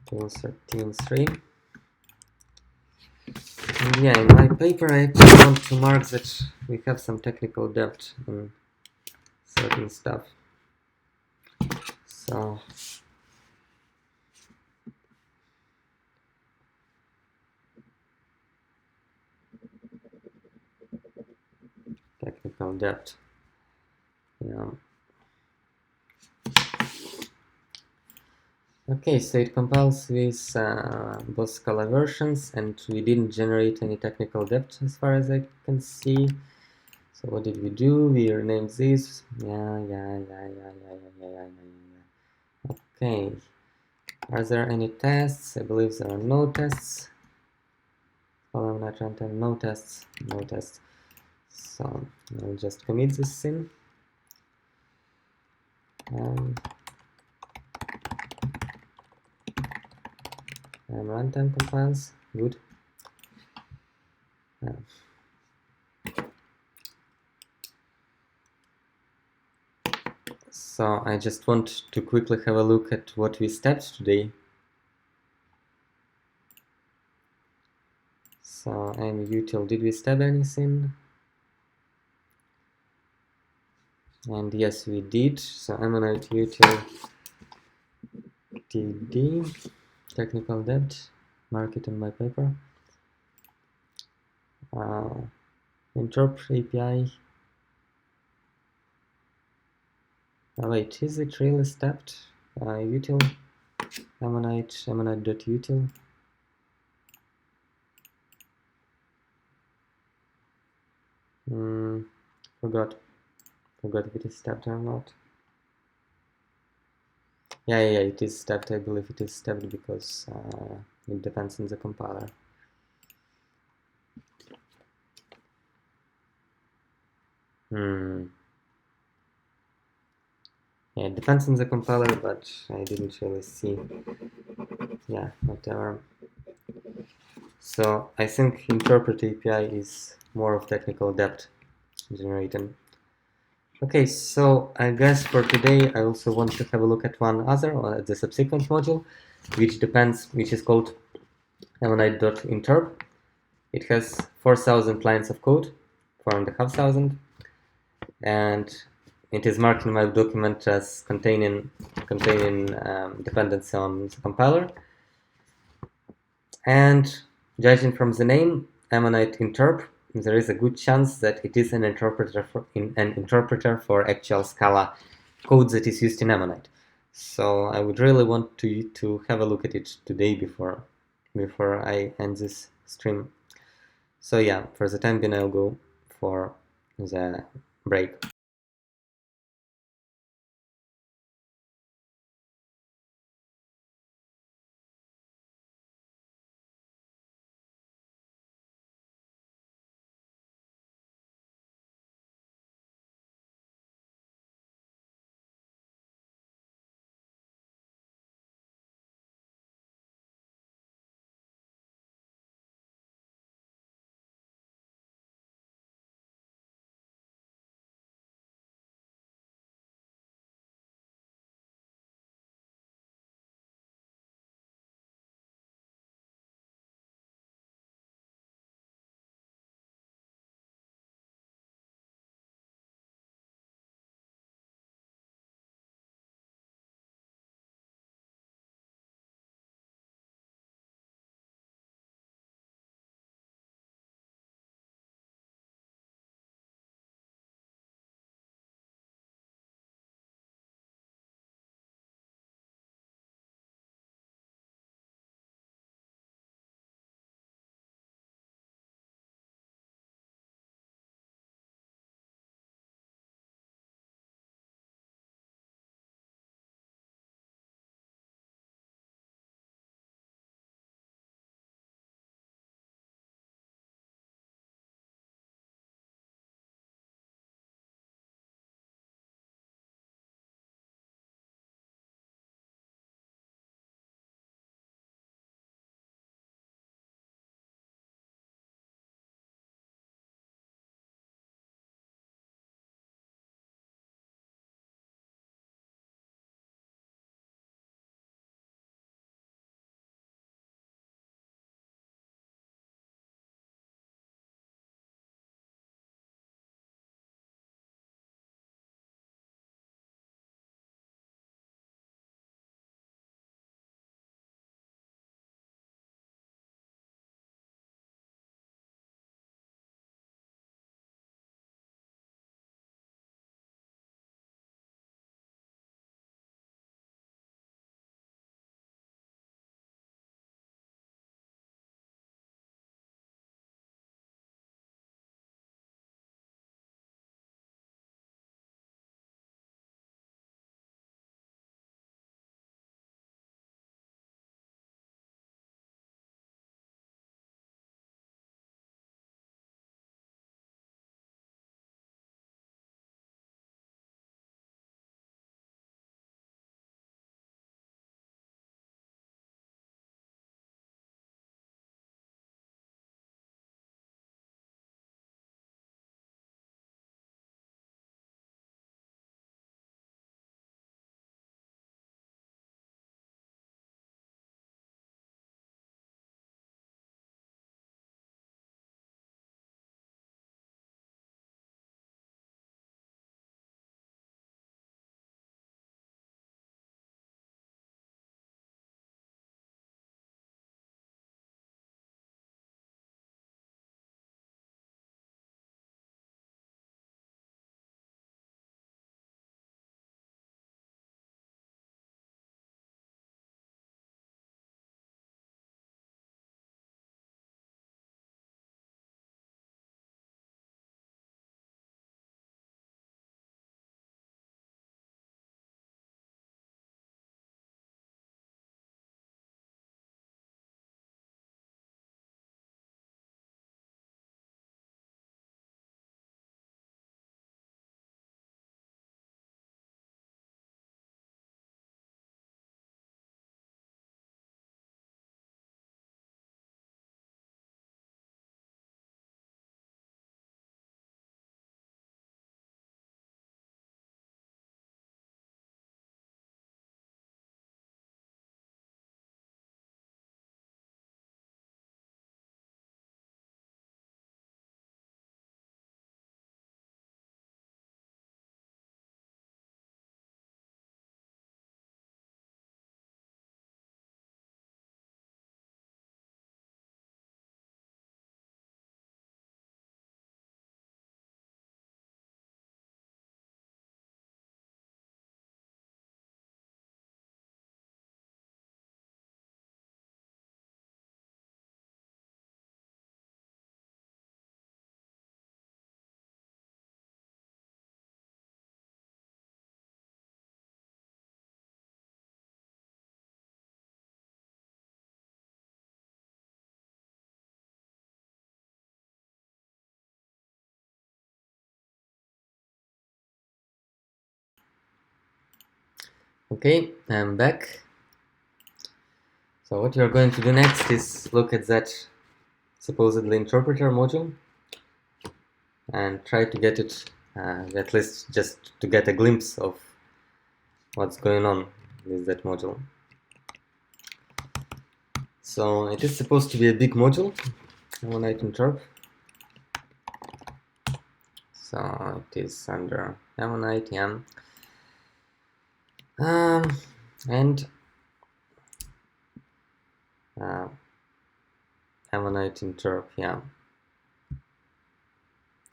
13.3? Yeah, in my paper I actually want to mark that we have some technical debt in certain stuff. So technical debt. Yeah. Okay, so it compiles with both Scala versions, and we didn't generate any technical debt as far as I can see. So what did we do? We renamed this. Okay. Are there any tests? I believe there are no tests. Column.NET runtime, no tests, no tests. So I'll just commit this thing. Runtime compiles, good. So I just want to quickly have a look at what we stepped today. So I'm util, did we step anything? And yes, we did. So Ammonite util td, technical debt, mark it in my paper. Interp API. Wait, is it really stepped? Util ammonite.util. Forgot if it is stepped or not. Yeah, it is stepped. I believe it is stepped because it depends on the compiler. Yeah, it depends on the compiler, but I didn't really see. Yeah, whatever. So I think interpret API is more of technical debt generating. Okay, so I guess for today I also want to have a look at one other, or at the subsequent module, which is called ammonite.interp. It has 4,000 lines of code, 4,500, and it is marked in my document as containing dependency on the compiler. And judging from the name, Ammonite interp, there is a good chance that it is an interpreter for actual Scala code that is used in Ammonite. So I would really want to have a look at it today before I end this stream. So yeah, for the time being, I'll go for the break. Okay, I'm back. So what you're going to do next is look at that supposedly interpreter module and try to get it, at least just to get a glimpse of what's going on with that module. So it is supposed to be a big module, Ammonite interp. So it is under Ammonite, yeah. And Ammonite interp, yeah.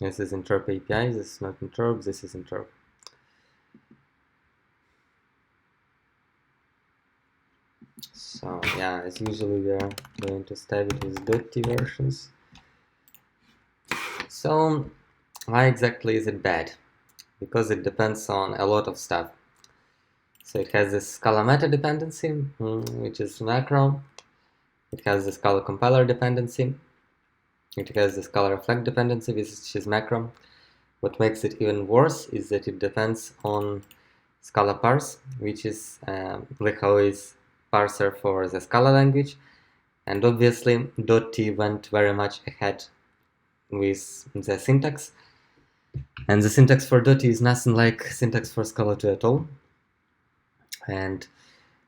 This is interp API, this is not interp, this is interp. So yeah, as usually we are going to start it with .t versions. So why exactly is it bad? Because it depends on a lot of stuff. So it has this Scala meta dependency, which is macro. It has the Scala Compiler dependency. It has the Scala reflect dependency, which is macro. What makes it even worse is that it depends on Scala parse, which is Lihau's parser for the Scala language. And obviously, .t went very much ahead with the syntax. And the syntax for .t is nothing like syntax for Scala 2 at all. And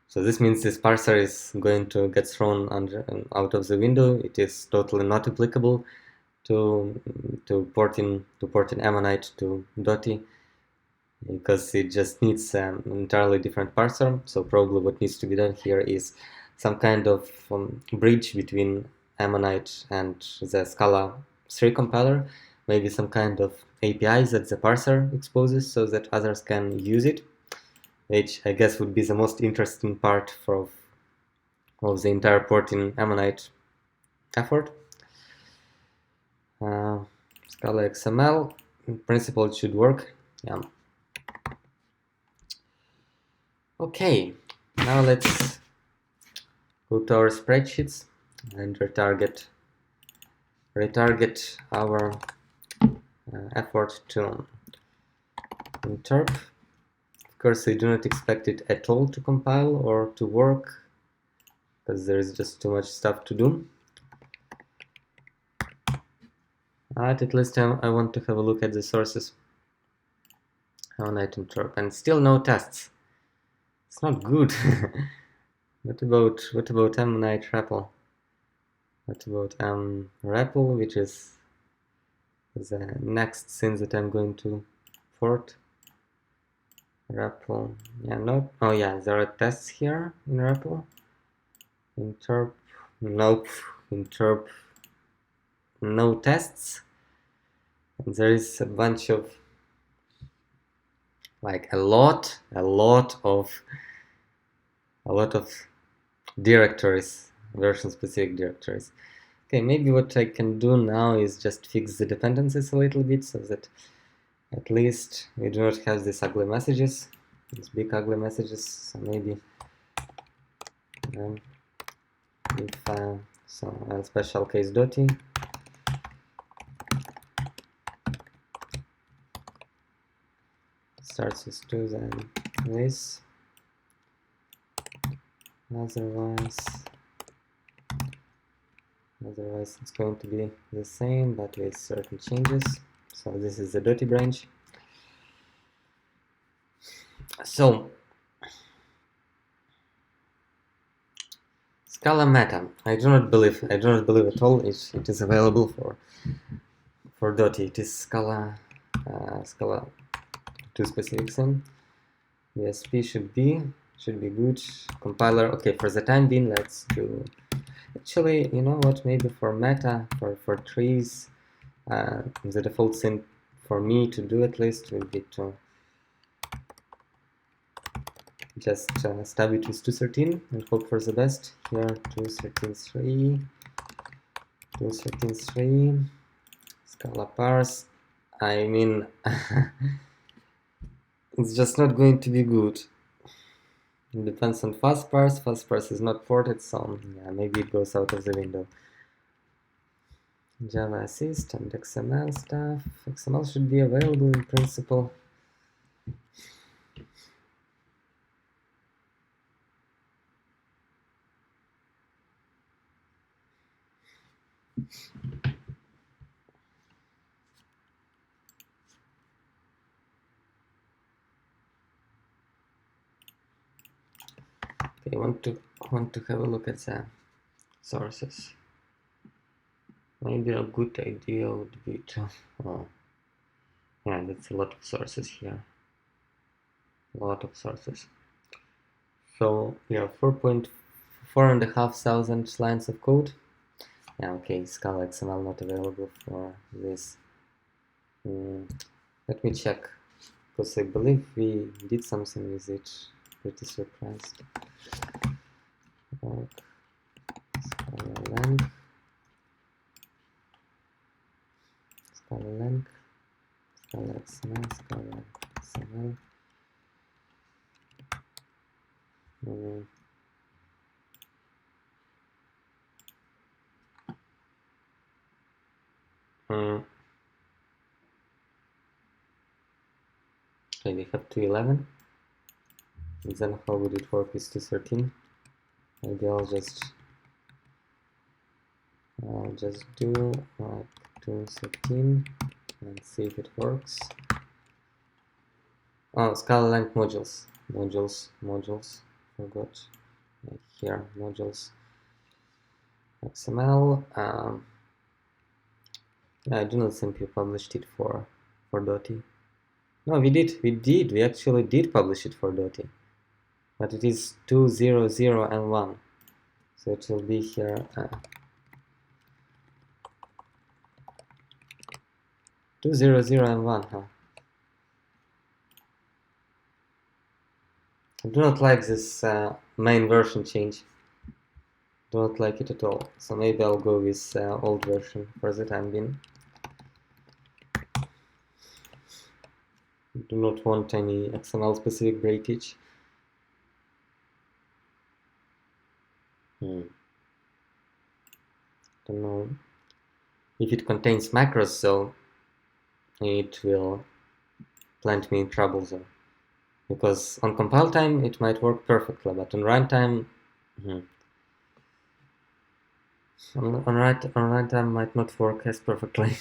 so this means this parser is going to get thrown out of the window. It is totally not applicable to porting Ammonite to .t because it just needs an entirely different parser. So probably what needs to be done here is some kind of bridge between Ammonite and the Scala 3 compiler, maybe some kind of APIs that the parser exposes so that others can use it, which I guess would be the most interesting part of the entire porting Ammonite effort. Scala XML, in principle it should work, yeah. Okay, now let's go to our spreadsheets and retarget our effort to interp. Of course, I do not expect it at all to compile or to work because there is just too much stuff to do. But at least I want to have a look at the sources. Ammonite interp, and still no tests. It's not good. What about Ammonite REPL? What about REPL, which is the next thing that I'm going to port? REPL, yeah, no, oh yeah, there are tests here in REPL. Interp, nope, interp, no tests. And there is a bunch of, like a lot of directories, version specific directories. Okay, maybe what I can do now is just fix the dependencies a little bit so that at least we do not have these ugly messages, these big ugly messages. So maybe if so special case .t starts with 2, then this. Otherwise it's going to be the same but with certain changes. So this is the .t branch. So Scala meta, I do not believe at all it is available for .t. It is Scala 2 specific thing. VSP should be good. Compiler, okay, for the time being let's do, actually, you know what, maybe for meta, for trees, the default thing for me to do at least will be to just stub it with 213 and hope for the best. Here 213.3 Scala parse. I mean it's just not going to be good. It depends on fast parse. Fast parse is not ported, so yeah, maybe it goes out of the window. Java assist and XML stuff. XML should be available in principle. Okay, want to have a look at the sources. Maybe a good idea would be to yeah, that's a lot of sources here. A lot of sources. So we have 4,500 lines of code. Yeah, okay, Scala XML not available for this. Let me check, because I believe we did something with it. Pretty surprised. Scala length. Scala length. Scala XML. Scala XML. Okay, we have 211. And then how would it work with 213? Maybe I'll just do like 213 and see if it works. Oh, Scala length modules. Forgot. Right here, modules. XML. Yeah, I do not think we published it for Dotty. No, we did. We actually did publish it for Dotty. But it is 2, 0, 0, and 1. So it will be here 2, 0, 0, and 1, huh? I do not like this main version change. Do not like it at all. So maybe I'll go with old version for the time being. Do not want any XML specific breakage. Don't know if it contains macros, so it will plant me in trouble though. Because on compile time it might work perfectly, but on runtime, on runtime might not work as perfectly.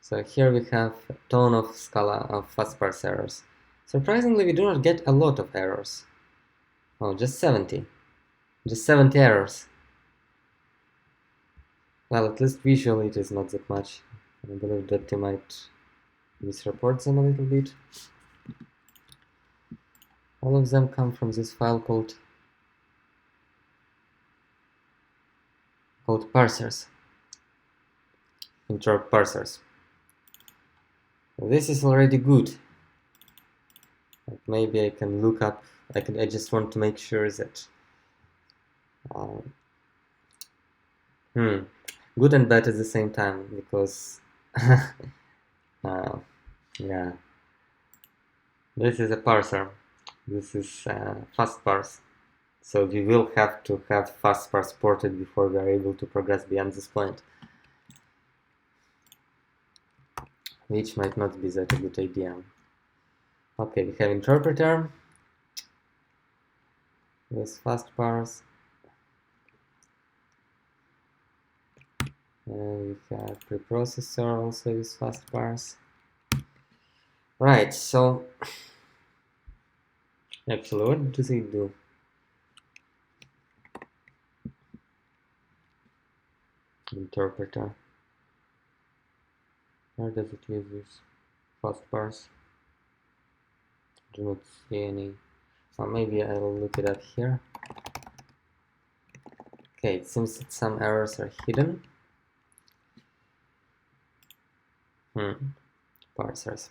So here we have a ton of Scala of fast parse errors. Surprisingly, we do not get a lot of errors. Oh, just 70. Just 70 errors. Well, at least visually it is not that much. I believe that they might misreport them a little bit. All of them come from this file called parsers. Interrupt parsers. This is already good. But maybe I can look up. I just want to make sure that good and bad at the same time, because yeah, this is a parser. This is fast parse. So we will have to have fast parse ported before we are able to progress beyond this point, which might not be that a good idea. Okay, we have interpreter with fast parse. And we have preprocessor also with fast parse. Right, so actually, what does it do? Interpreter. Where does it use this fast parse? Do not see any. Or maybe I'll look it up here. Okay, it seems that some errors are hidden. Parsers.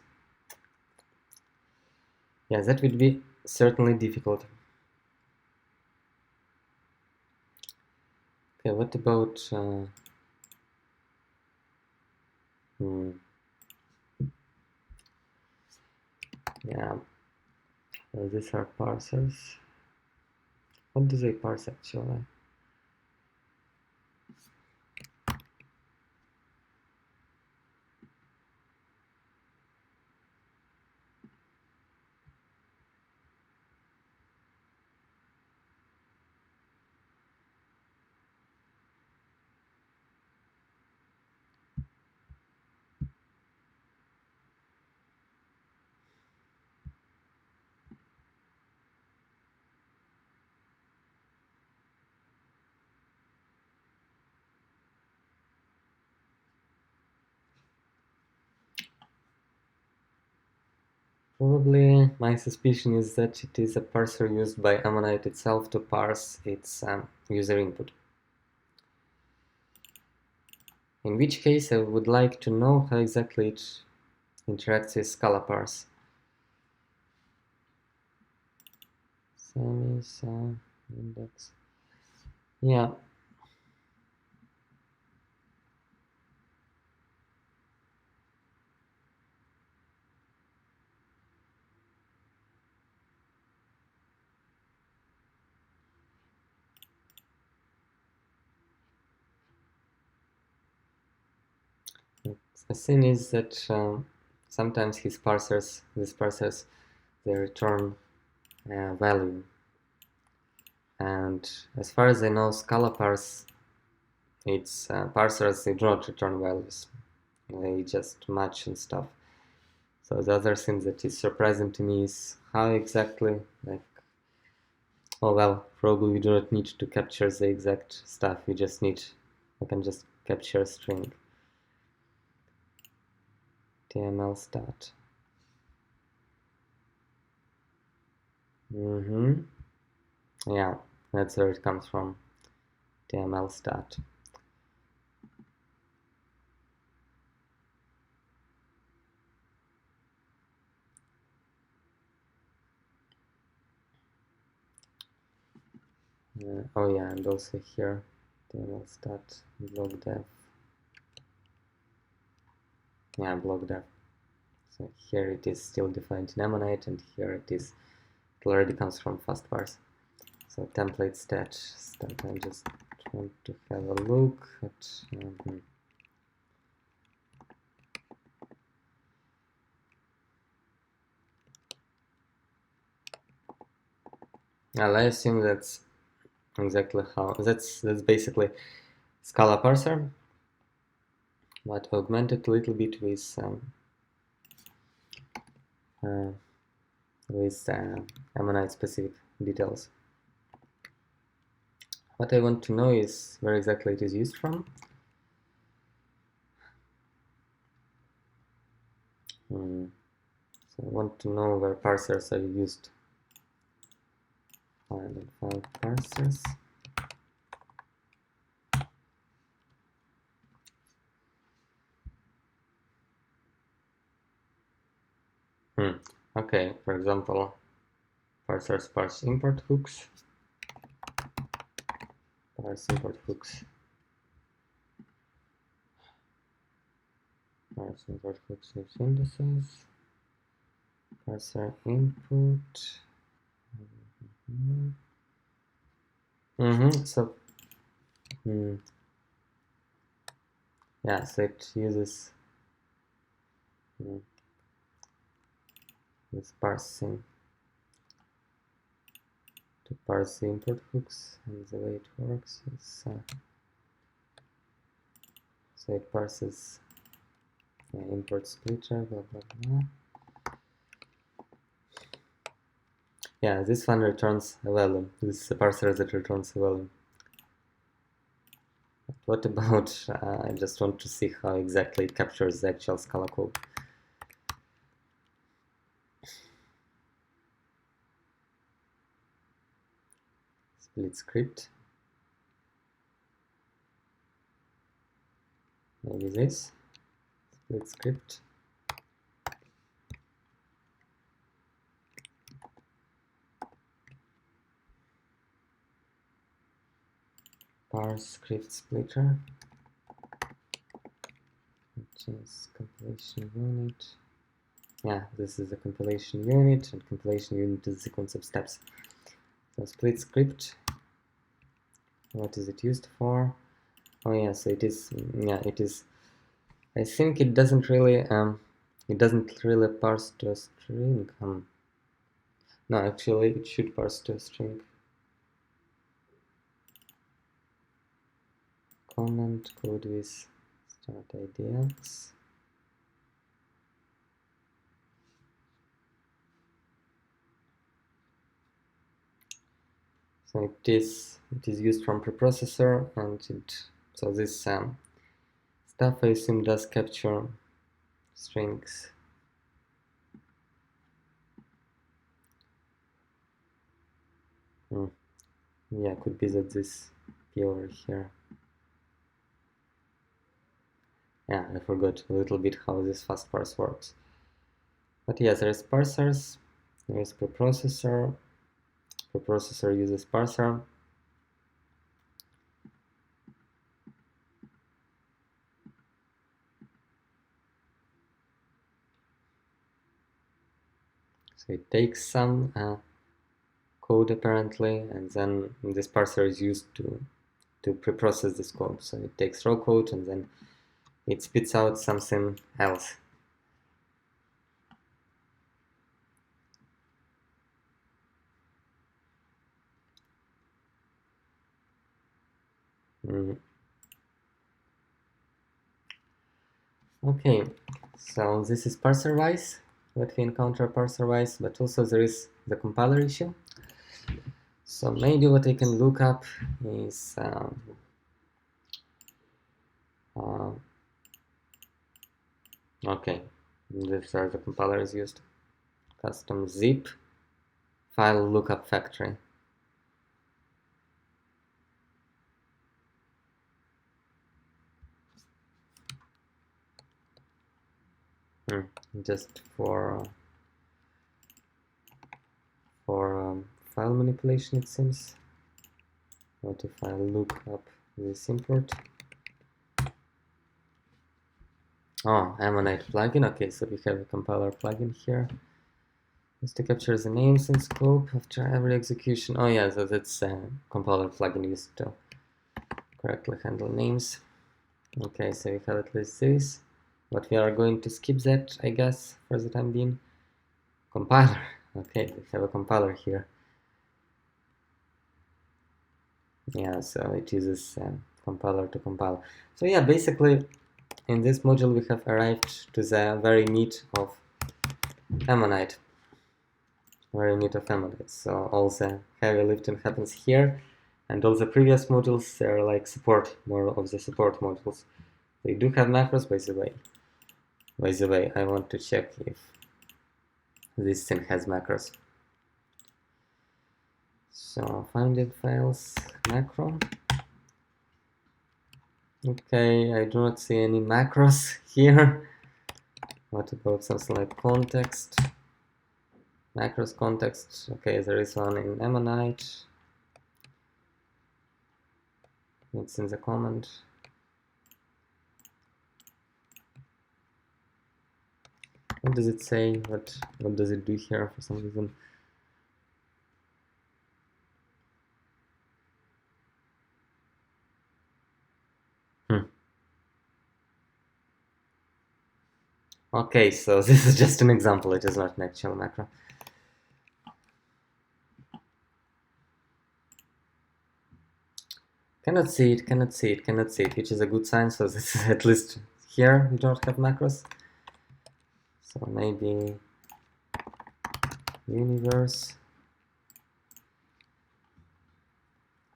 Yeah, that would be certainly difficult. Okay, what about yeah, these are parsers. What do they parse actually? Probably my suspicion is that it is a parser used by Ammonite itself to parse its user input. In which case I would like to know how exactly it interacts with Scala parse. Semis, index. Yeah. The thing is that sometimes these parsers, they return value. And as far as I know, Scala parse, its parsers, they do not return values. They just match and stuff. So the other thing that is surprising to me is how exactly, like, oh well, probably we do not need to capture the exact stuff. We just need, I can just capture a string. TML stat. Yeah, that's where it comes from. TML stat. Oh yeah, and also here, TML stat, block def. Yeah, block def. So here it is still defined in Ammonite, and here it is, it already comes from fastparse. So template stat, I just want to have a look at. Well, I assume that's exactly how, that's basically Scala parser, but augmented a little bit with Ammonite specific details. What I want to know is where exactly it is used from. So I want to know where parsers are used. File parsers. Okay, for example, parsers parse import hooks. Parse import hooks. Parse import hooks with indices. Parser input. So, yeah, so it uses this parsing to parse the input hooks, and the way it works is so it parses import splitter, blah blah blah. Yeah, this one returns a value. This is a parser that returns a value. But what about, I just want to see how exactly it captures the actual Scala code. Split script. Maybe this. Split script. Parse script splitter, which is compilation unit. Yeah, this is a compilation unit, and compilation unit is a sequence of steps. So split script, what is it used for? Oh yeah, so it is, yeah, it is, I think it doesn't really parse to a string. No, actually it should parse to a string. Comment code with start idx. So it is used from preprocessor, and so this stuff I assume does capture strings. Yeah, could be that this P over here. Yeah, I forgot a little bit how this fast parse works. But yeah, there is parsers, there is preprocessor. Preprocessor uses parser. So it takes some code apparently, and then this parser is used to preprocess this code. So it takes raw code and then it spits out something else. Okay, so this is parser-wise, what we encounter parser-wise, but also there is the compiler issue. So maybe what I can look up is okay, these are the compilers used. Custom zip file lookup factory. Just for file manipulation, it seems. What if I look up this import? Oh, Ammonite plugin. Okay, so we have a compiler plugin here. Just to capture the names and scope after every execution. Oh yeah, so that's a compiler plugin used to correctly handle names. Okay, so we have at least this. But we are going to skip that, I guess, for the time being. Compiler. Okay, we have a compiler here. Yeah, so it uses compiler to compile. So yeah, basically in this module we have arrived to the very meat of Ammonite. So all the heavy lifting happens here, and all the previous modules are like support, more of the support modules. They do have macros, by the way. By the way, I want to check if this thing has macros. So finding files, macro. Okay, I do not see any macros here. What about something like context? Macros context. Okay, there is one in Ammonite. It's in the comment. What does it say? What does it do here for some reason? Okay, so this is just an example, it is not an actual macro. Cannot see it, which is a good sign, so this is at least here we don't have macros. So maybe universe.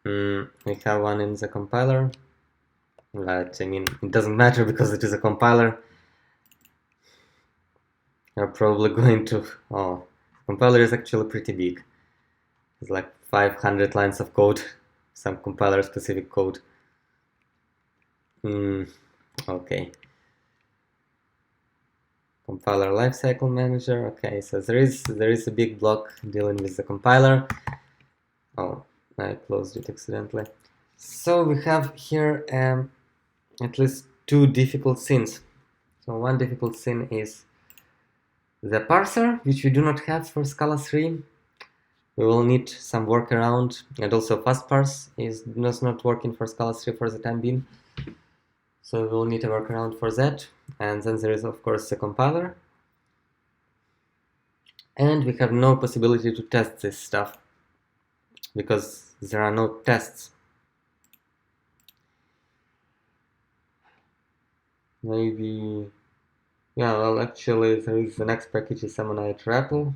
We have one in the compiler, but I mean, it doesn't matter because it is a compiler. You're probably going to, oh, compiler is actually pretty big. It's like 500 lines of code, some compiler specific code. Okay. Compiler lifecycle manager. Okay, so there is a big block dealing with the compiler. Oh, I closed it accidentally. So we have here at least two difficult scenes. So one difficult scene is the parser, which we do not have for Scala 3. We will need some workaround, and also fast parse is not working for Scala 3 for the time being. So we will need a workaround for that. And then there is of course the compiler. And we have no possibility to test this stuff because there are no tests. Maybe, yeah, well, actually there is the next package is Ammonite REPL,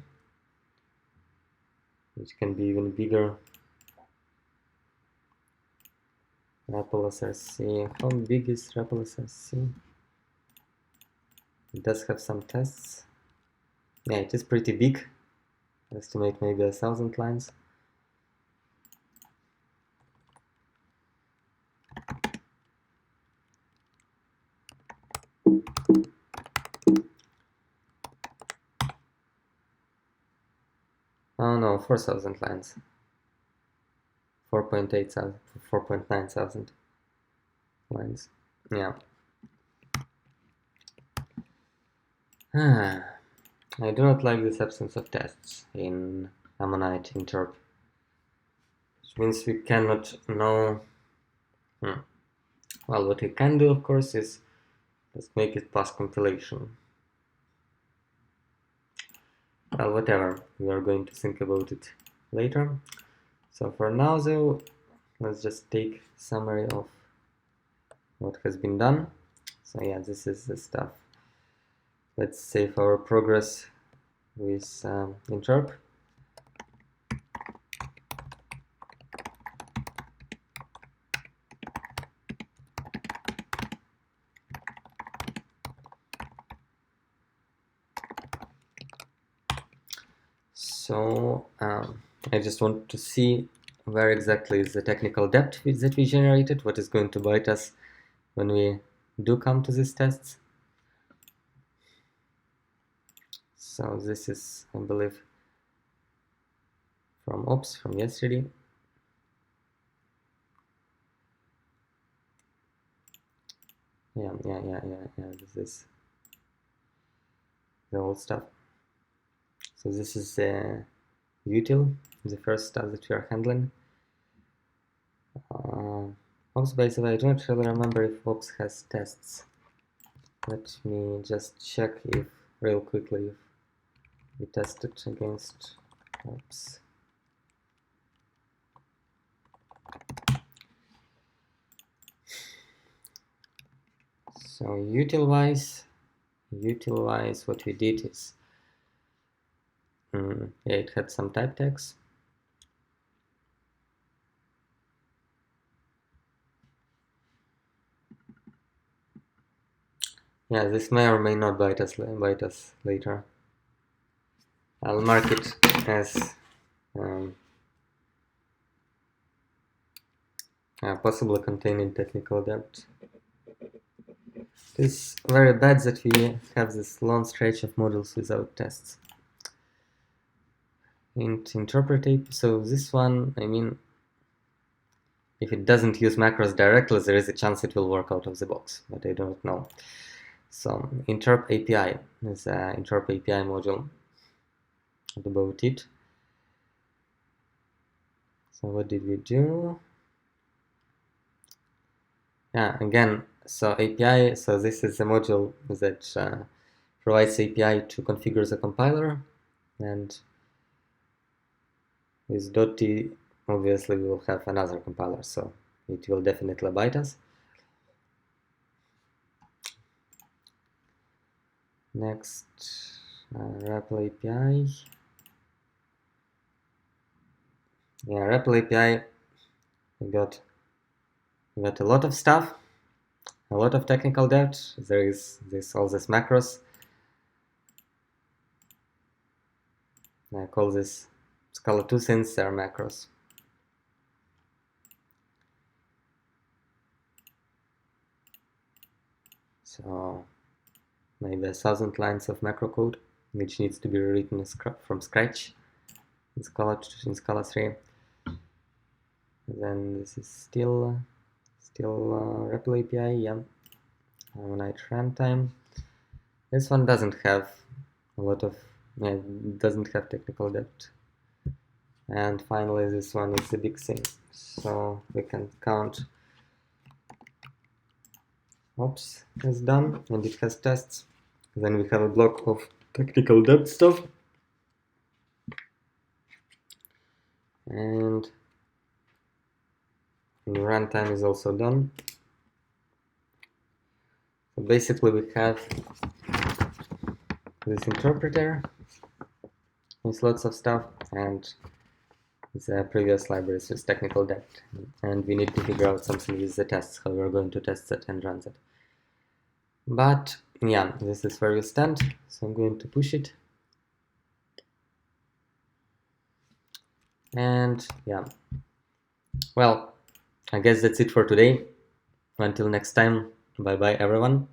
which can be even bigger. REPL SRC, how big is REPL SRC? It does have some tests. Yeah, it is pretty big. I estimate maybe 1,000 lines. No, 4,000 lines. 4.8 thousand, 4.9 thousand lines. Yeah. I do not like this absence of tests in Ammonite interp, which means we cannot know. Well, what we can do, of course, is just make it plus compilation. Well, whatever, we are going to think about it later. So for now, though, let's just take summary of what has been done. So yeah, this is the stuff. Let's save our progress with interp. So I just want to see where exactly is the technical debt that we generated, what is going to bite us when we do come to these tests. So this is, I believe, from ops from yesterday. Yeah, this is the old stuff. So this is the util, the first stuff that we are handling. Ops, by the way, I don't really remember if ops has tests. Let me just check if, real quickly, if we test it against ops. So util-wise, what we did is, yeah, it had some type tags. Yeah, this may or may not bite us later. I'll mark it as possibly containing technical debt. It's very bad that we have this long stretch of modules without tests. Interpolator, so this one, I mean, if it doesn't use macros directly, there is a chance it will work out of the box, but I don't know. So interp API is an interp API module. What about it? So what did we do? Yeah, again, so API, so this is a module that provides API to configure the compiler, and with .t, obviously we will have another compiler, so it will definitely bite us. Next, REPL API. Yeah, REPL API, we got a lot of stuff, a lot of technical debt. There is all these macros. I call this Scala 2 since they are macros. So maybe 1,000 lines of macro code, which needs to be rewritten from scratch in Scala 3. Then this is still REPL API, yeah. Ammonite runtime. This one doesn't have a lot of, doesn't have technical debt. And finally, this one is the big thing. So we can count. Ops is done, and it has tests. Then we have a block of technical debt stuff. And runtime is also done. So basically we have this interpreter with lots of stuff and the previous libraries with technical debt. And we need to figure out something with the tests, how we're going to test it and run it. But yeah, this is where we stand. So I'm going to push it. And yeah, well, I guess that's it for today. Until next time, bye bye everyone.